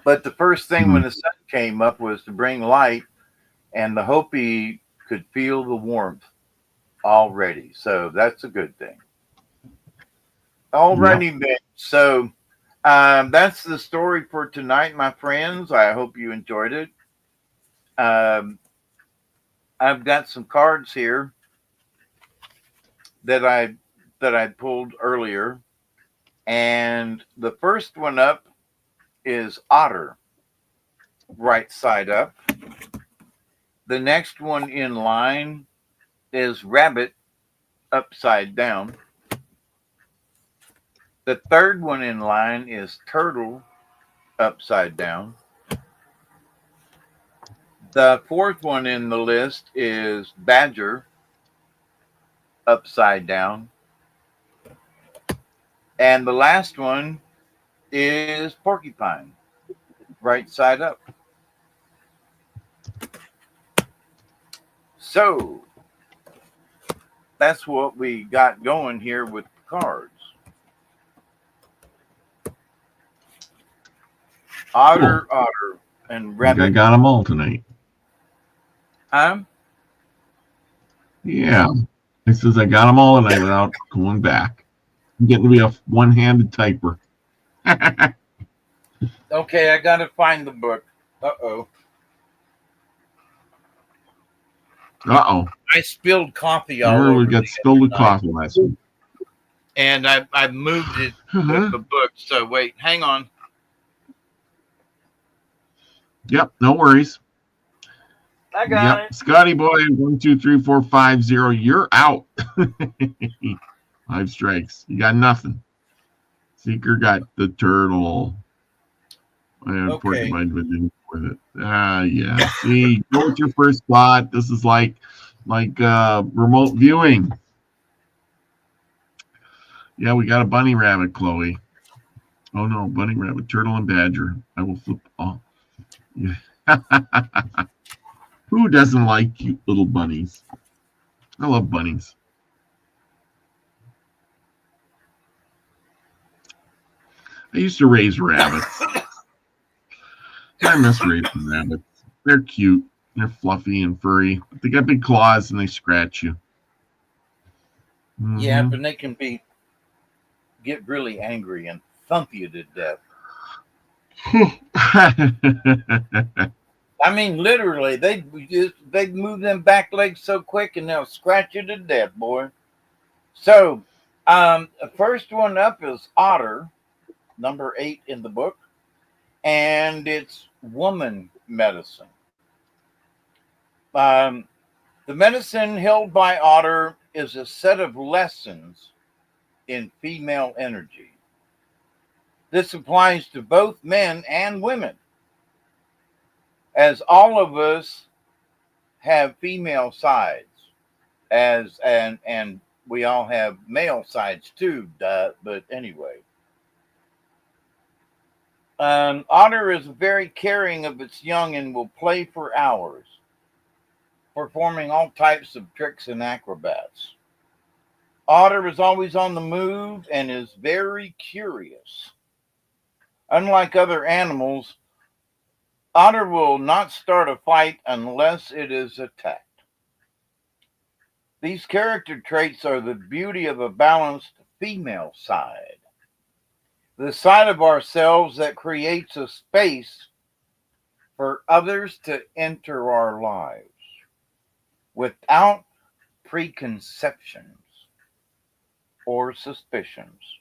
But the first thing when the sun came up was to bring light, and the Hopi could feel the warmth already. So that's a good thing. Alrighty, then. So that's the story for tonight, my friends. I hope you enjoyed it. I've got some cards here that I pulled earlier, and the first one up is otter, right side up. The next one in line is rabbit, upside down. The third one in line is turtle, upside down. The fourth one in the list is badger, upside down. And the last one is porcupine, right side up. So that's what we got going here with the cards. Otter, and rabbit. I got them all tonight. Yeah. It says I got them all tonight without going back. I'm getting to be a one-handed typer. Okay, I got to find the book. Uh-oh. I spilled coffee all over. We got spilled the coffee last week. And I moved it with the book. So wait, hang on. Yep, no worries. I got it. Scotty boy, 1, 2, 3, 4, 5, 0. You're out. 5 strikes. You got nothing. Seeker got the turtle. Porcupine with it. Yeah. See, go with your first spot. This is like remote viewing. Yeah, we got a bunny rabbit, Chloe. Oh no, bunny rabbit, turtle, and badger. I will flip off. Who doesn't like cute little bunnies? I love bunnies. I used to raise rabbits. I miss raising rabbits. They're cute. They're fluffy and furry. They got big claws and they scratch you. Yeah, Mm-hmm. but they can get really angry and thump you to death. I mean, literally, they move them back legs so quick and they'll scratch you to death, boy. So, the first one up is otter, number 8 in the book, and it's woman medicine. The medicine held by otter is a set of lessons in female energy. This applies to both men and women, as all of us have female sides, and we all have male sides too. But anyway, otter is very caring of its young and will play for hours, performing all types of tricks and acrobats. Otter is always on the move and is very curious. Unlike other animals, otter will not start a fight unless it is attacked. These character traits are the beauty of a balanced female side, the side of ourselves that creates a space for others to enter our lives without preconceptions or suspicions.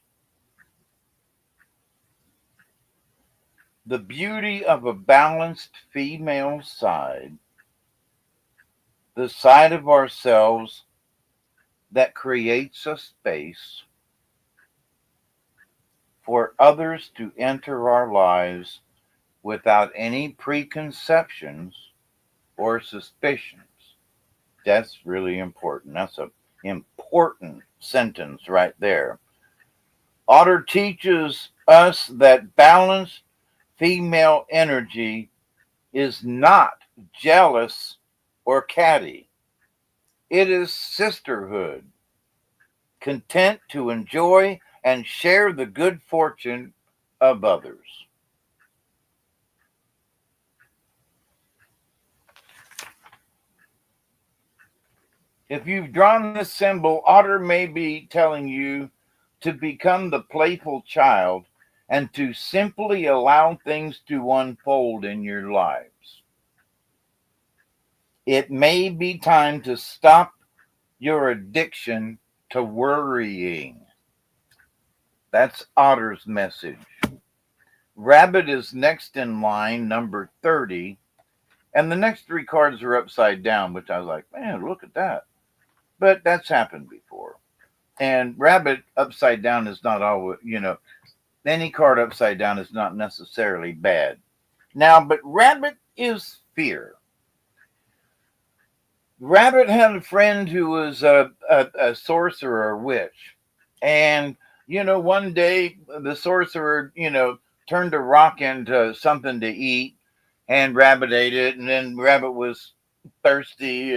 The beauty of a balanced female side, the side of ourselves that creates a space for others to enter our lives without any preconceptions or suspicions. That's really important. That's an important sentence right there. Otter teaches us that balanced female energy is not jealous or catty. It is sisterhood, content to enjoy and share the good fortune of others. If you've drawn this symbol, otter may be telling you to become the playful child and to simply allow things to unfold in your lives. It may be time to stop your addiction to worrying. That's Otter's message. Rabbit is next in line, number 30, and the next 3 cards are upside down, which I was like, man, look at that. But that's happened before. And rabbit upside down is not always, any card upside down is not necessarily bad. Now, but rabbit is fear. Rabbit had a friend who was a sorcerer or witch. And, one day the sorcerer, turned a rock into something to eat, and rabbit ate it. And then rabbit was thirsty,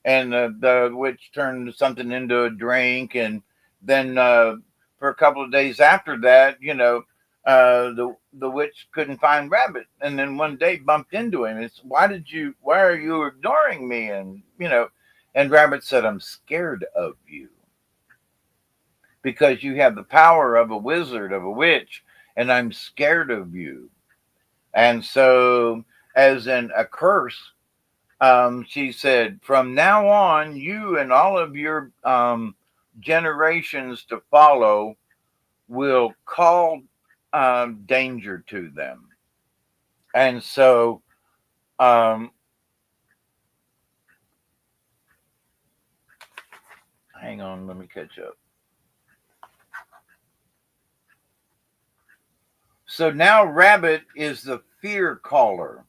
and the witch turned something into a drink. And then for a couple of days after that, the witch couldn't find rabbit, and then one day bumped into him. It's why are you ignoring me? And and rabbit said, I'm scared of you because you have the power of a wizard, of a witch, and I'm scared of you. And so, as in a curse, she said, from now on, you and all of your generations to follow will call danger to them. And so, hang on, let me catch up. So now Rabbit is the fear caller.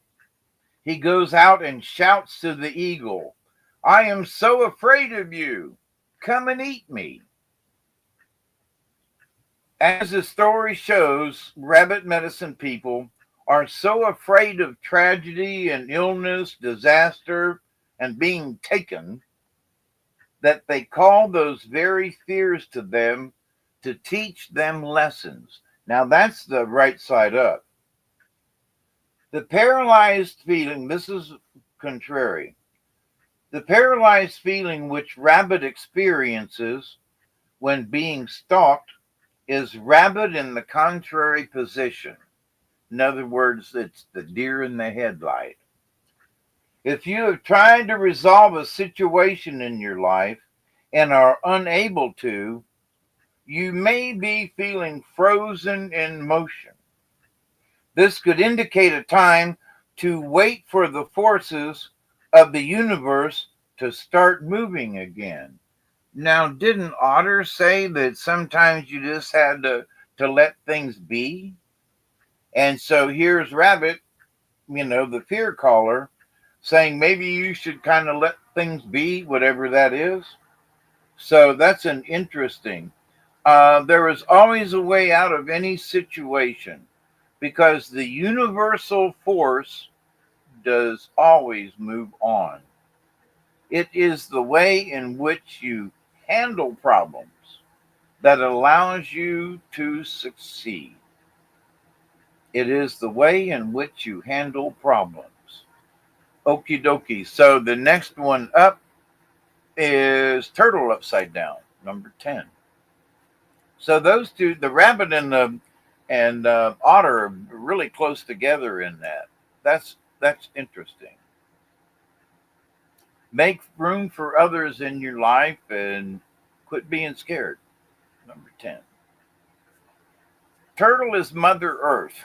He goes out and shouts to the eagle, I am so afraid of you. Come and eat me. As the story shows, rabbit medicine people are so afraid of tragedy and illness, disaster, and being taken that they call those very fears to them to teach them lessons. Now that's the right side up. The paralyzed feeling, this is contrary. The paralyzed feeling which rabbit experiences when being stalked is rabbit in the contrary position. In other words, it's the deer in the headlight. If you have tried to resolve a situation in your life and are unable to, you may be feeling frozen in motion. This could indicate a time to wait for the forces of the universe to start moving again. Now, didn't Otter say that sometimes you just had to let things be? And so here's Rabbit, the fear caller, saying maybe you should kind of let things be, whatever that is. So that's an interesting. There is always a way out of any situation because the universal force does always move on. It is the way in which you handle problems that allows you to succeed. It is the way in which you handle problems. Okie dokie. So the next one up is Turtle upside down, number 10. So those two, the rabbit and the otter, are really close together in that. That's interesting. Make room for others in your life and quit being scared. Number 10. Turtle is Mother Earth.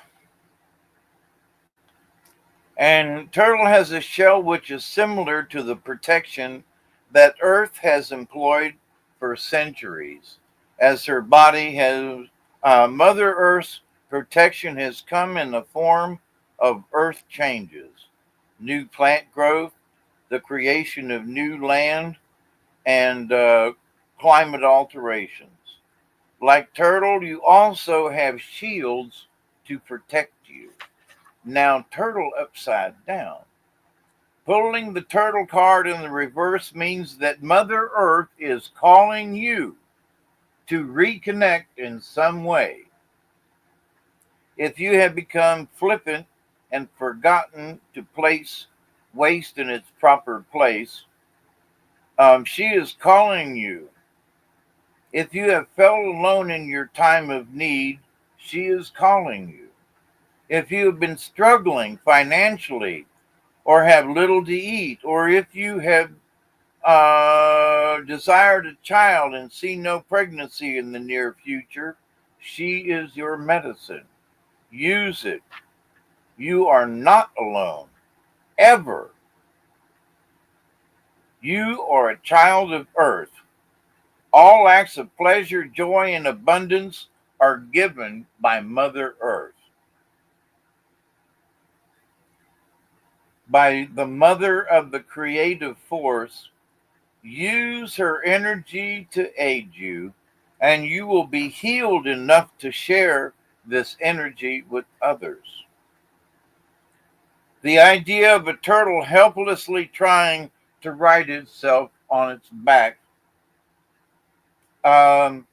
And Turtle has a shell which is similar to the protection that Earth has employed for centuries. As her body has, Mother Earth's protection has come in the form of earth changes, new plant growth, the creation of new land, and climate alterations. Like Turtle, you also have shields to protect you. Now, Turtle upside down. Pulling the Turtle card in the reverse means that Mother Earth is calling you to reconnect in some way. If you have become flippant and forgotten to place waste in its proper place, she is calling you. If you have felt alone in your time of need, she is calling you. If you have been struggling financially or have little to eat, or if you have desired a child and see no pregnancy in the near future, she is your medicine. Use it. You are not alone, ever. You are a child of Earth. All acts of pleasure, joy, and abundance are given by Mother Earth. By the mother of the creative force, use her energy to aid you, and you will be healed enough to share this energy with others. The idea of a turtle helplessly trying to right itself on its back can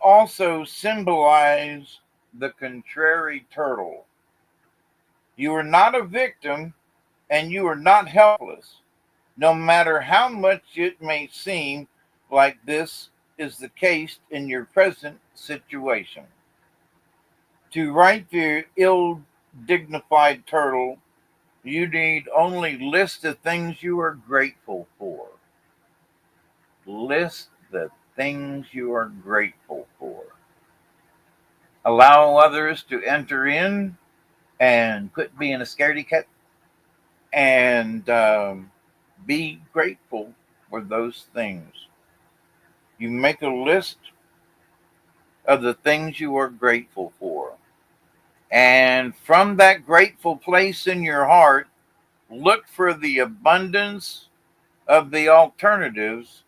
also symbolize the contrary turtle. You are not a victim and you are not helpless, no matter how much it may seem like this is the case in your present situation. To right the ill-dignified turtle, you need only list the things you are grateful for. List the things you are grateful for. Allow others to enter in and quit being a scaredy cat and be grateful for those things. You make a list of the things you are grateful for. And from that grateful place in your heart, look for the abundance of the alternatives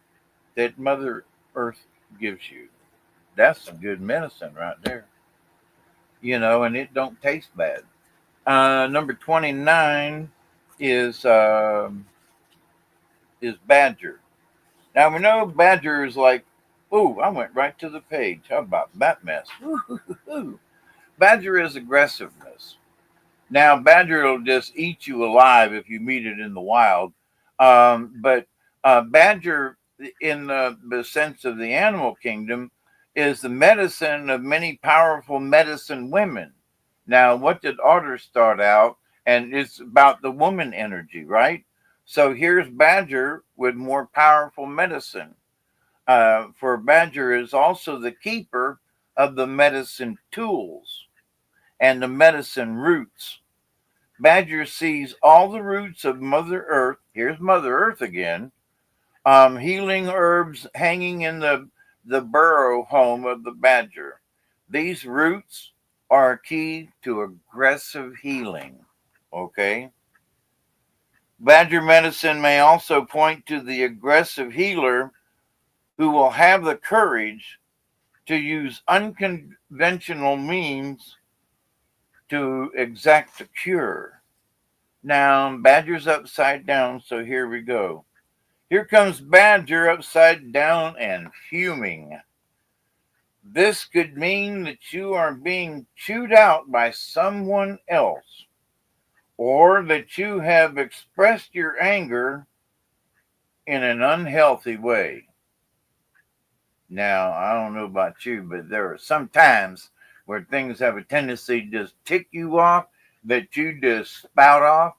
that Mother Earth gives you. That's some good medicine right there. and it don't taste bad. Number 29 is badger. Now we know badger is like, ooh, I went right to the page. How about that mess? Ooh. Badger is aggressiveness. Now, badger will just eat you alive if you meet it in the wild. But badger, in the sense of the animal kingdom, is the medicine of many powerful medicine women. Now, what did otter start out? And it's about the woman energy, right? So here's badger with more powerful medicine. For badger is also the keeper of the medicine tools and the medicine roots. Badger sees all the roots of Mother Earth. Here's Mother Earth again. Healing herbs hanging in the burrow home of the badger. These roots are key to aggressive healing. Okay. Badger medicine may also point to the aggressive healer who will have the courage to use unconventional means to exact a cure. Now, badger's upside down, so here we go. Here comes badger upside down and fuming. This could mean that you are being chewed out by someone else, or that you have expressed your anger in an unhealthy way. Now, I don't know about you, but there are some times where things have a tendency to just tick you off, that you just spout off.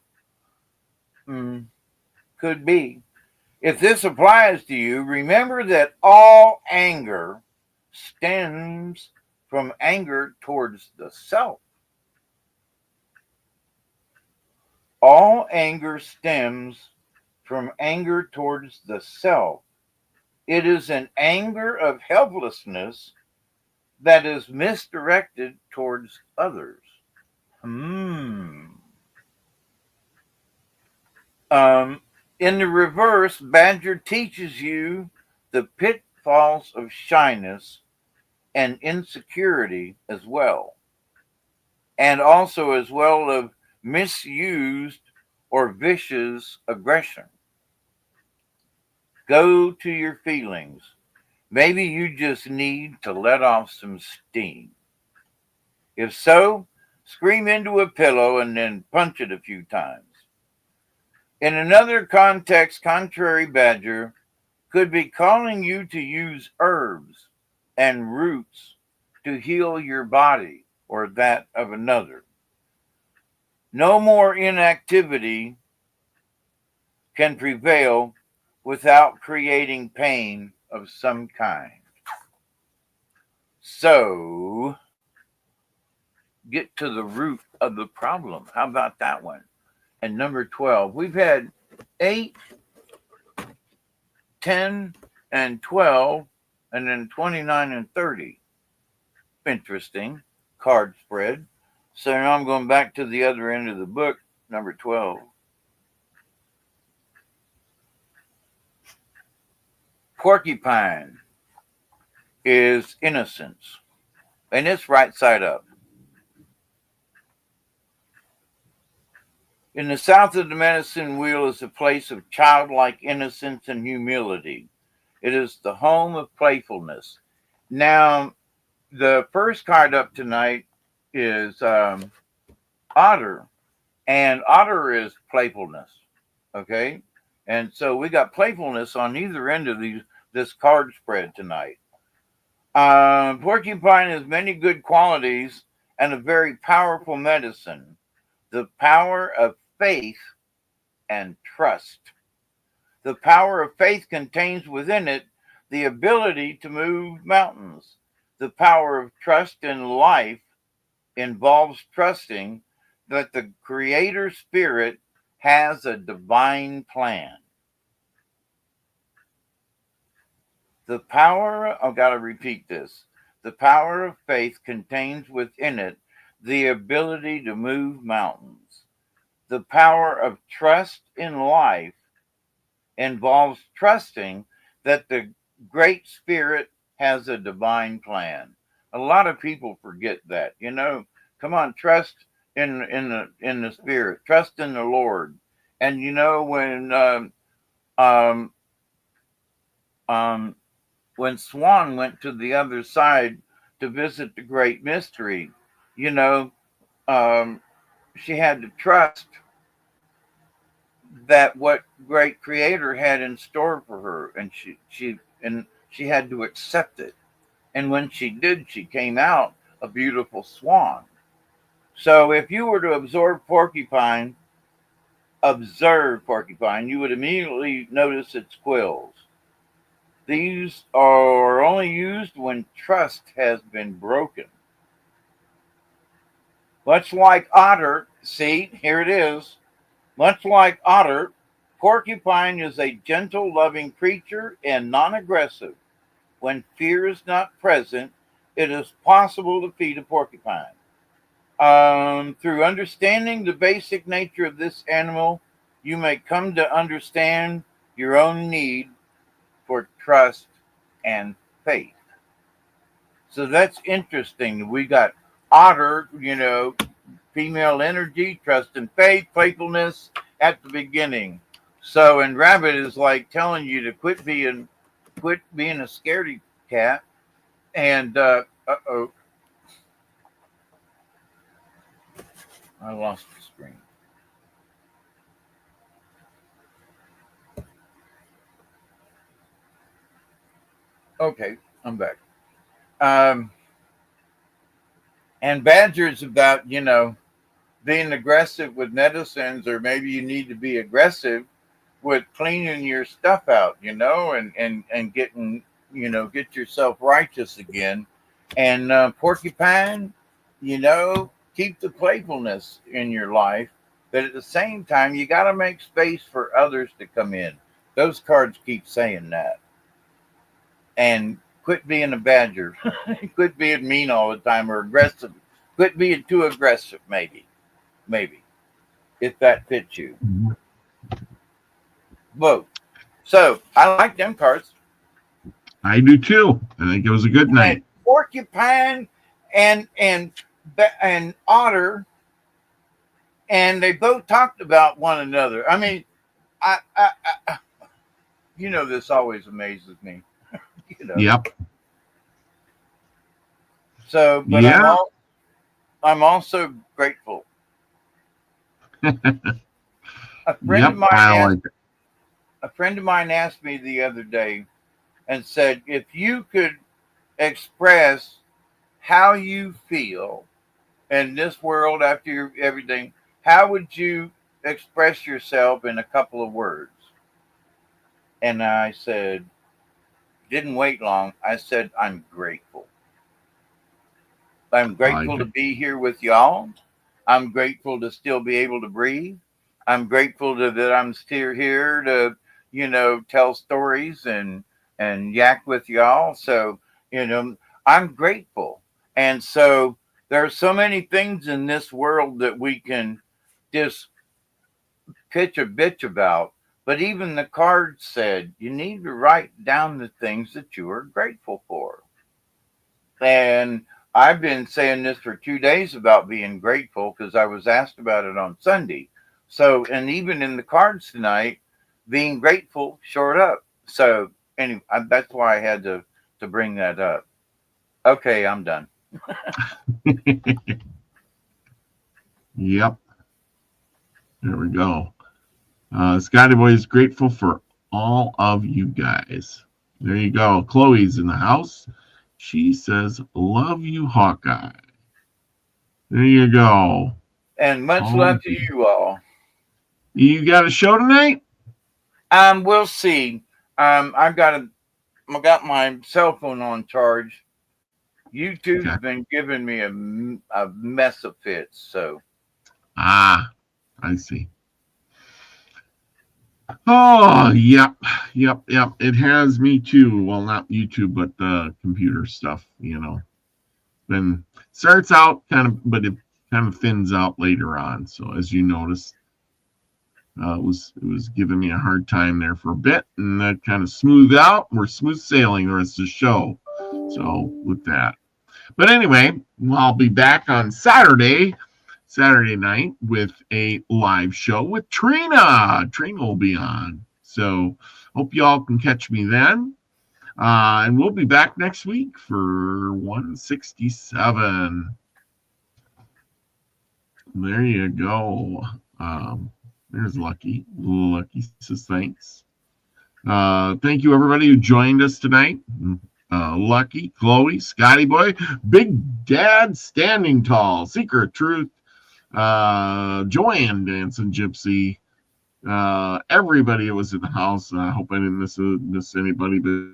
Could be. If this applies to you, remember that all anger stems from anger towards the self. All anger stems from anger towards the self. It is an anger of helplessness that is misdirected towards others. In the reverse, badger teaches you the pitfalls of shyness and insecurity as well, and also as well of misused or vicious aggression. Go to your feelings. Maybe you just need to let off some steam. If so, scream into a pillow and then punch it a few times. In another context, contrary badger could be calling you to use herbs and roots to heal your body or that of another. No more inactivity can prevail without creating pain of some kind. So, get to the root of the problem. How about that one? And number 12, we've had 8, 10, and 12, and then 29 and 30. Interesting card spread. So now I'm going back to the other end of the book, number 12. Porcupine is innocence, and it's right side up. In the south of the medicine wheel is a place of childlike innocence and humility. It is the home of playfulness. Now, the first card up tonight is otter, and otter is playfulness. Okay, and so we got playfulness on either end of this card spread tonight. Porcupine has many good qualities and a very powerful medicine. The power of faith and trust. The power of faith contains within it the ability to move mountains. The power of trust in life involves trusting that the Creator Spirit has a divine plan. The power, I've got to repeat this. The power of faith contains within it the ability to move mountains. The power of trust in life involves trusting that the Great Spirit has a divine plan. A lot of people forget that. Come on, trust in the Spirit, trust in the Lord. And um, um, when Swan went to the other side to visit the Great Mystery, you know, um, she had to trust that what great Creator had in store for her, and she had to accept it. And when she did, she came out a beautiful swan. So if you were to observe porcupine, you would immediately notice its quills. These are only used when trust has been broken. Much like otter, see, here it is. Much like otter, porcupine is a gentle, loving creature and non-aggressive. When fear is not present, it is possible to feed a porcupine. Through understanding the basic nature of this animal, you may come to understand your own need for trust and faith. So that's interesting. We got otter, female energy, trust and faith, playfulness at the beginning. So, and rabbit is like telling you to quit being a scaredy cat. And uh-oh, I lost the screen. Okay, I'm back. Um, and badger's about, being aggressive with medicines, or maybe you need to be aggressive with cleaning your stuff out, and getting, get yourself righteous again. And porcupine, keep the playfulness in your life, but at the same time, you got to make space for others to come in. Those cards keep saying that. And quit being a badger. Quit being mean all the time or aggressive. Quit being too aggressive, maybe, if that fits you. Both. So I like them cards. I do too. I think it was a good night. And porcupine and otter, and they both talked about one another. I mean, I this always amazes me. Yep. So, but yeah. I'm also grateful. A friend of mine asked me the other day and said, if you could express how you feel in this world after everything, how would you express yourself in a couple of words? And I said, didn't wait long. I said, I'm grateful. I'm grateful to be here with y'all. I'm grateful to still be able to breathe. I'm grateful that I'm still here to, tell stories and yak with y'all. So, I'm grateful. And so there are so many things in this world that we can just pitch a bitch about. But even the card said you need to write down the things that you are grateful for. And I've been saying this for 2 days about being grateful because I was asked about it on Sunday. So, and even in the cards tonight, being grateful showed up. So anyway, that's why I had to bring that up. Okay, I'm done. Yep. There we go. Scotty Boy is grateful for all of you guys. There you go. Chloe's in the house. She says, love you, Hawkeye. There you go. And much love to you all. You got a show tonight? We'll see. I got my cell phone on charge. YouTube's been giving me a mess of fits. So. I see. Oh, yep. It has me too. Well, not YouTube, but the computer stuff, Then starts out but it kind of thins out later on. So as you notice, it was giving me a hard time there for a bit, and that kind of smoothed out. We're smooth sailing the rest of the show. So with that. But anyway, I'll be back on Saturday night with a live show with Trina. Trina will be on. So hope y'all can catch me then. And we'll be back next week for 167. There you go. There's Lucky. Lucky says thanks. Thank you, everybody who joined us tonight. Lucky, Chloe, Scotty Boy, Big Dad Standing Tall, Secret Truth, Joanne Dancing Gypsy, everybody that was in the house. I hope I didn't miss anybody, but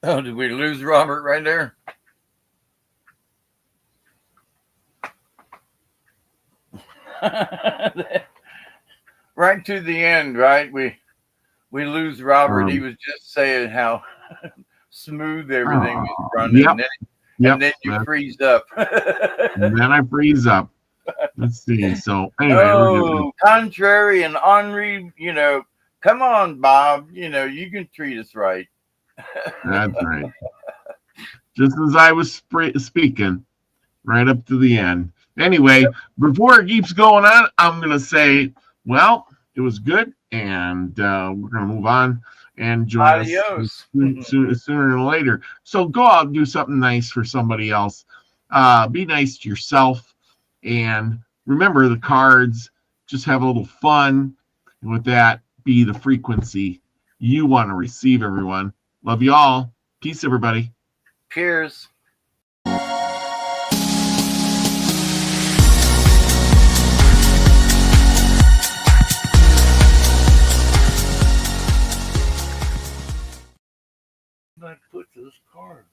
Oh, did we lose Robert right there? Right to the end, right? We lose Robert. He was just saying how smooth everything was running. Yep, and then you freeze up. And then I freeze up. Let's see. So anyway, contrary and Henri, come on, Bob. You can treat us right. That's right. Just as I was speaking, right up to the end. Anyway, before it keeps going on, I'm going to say, well, it was good, and we're going to move on and join us sooner than later. So go out and do something nice for somebody else. Be nice to yourself, and remember the cards. Just have a little fun, and with that, be the frequency you want to receive, everyone. Love you all. Peace, everybody. Cheers. I put this card.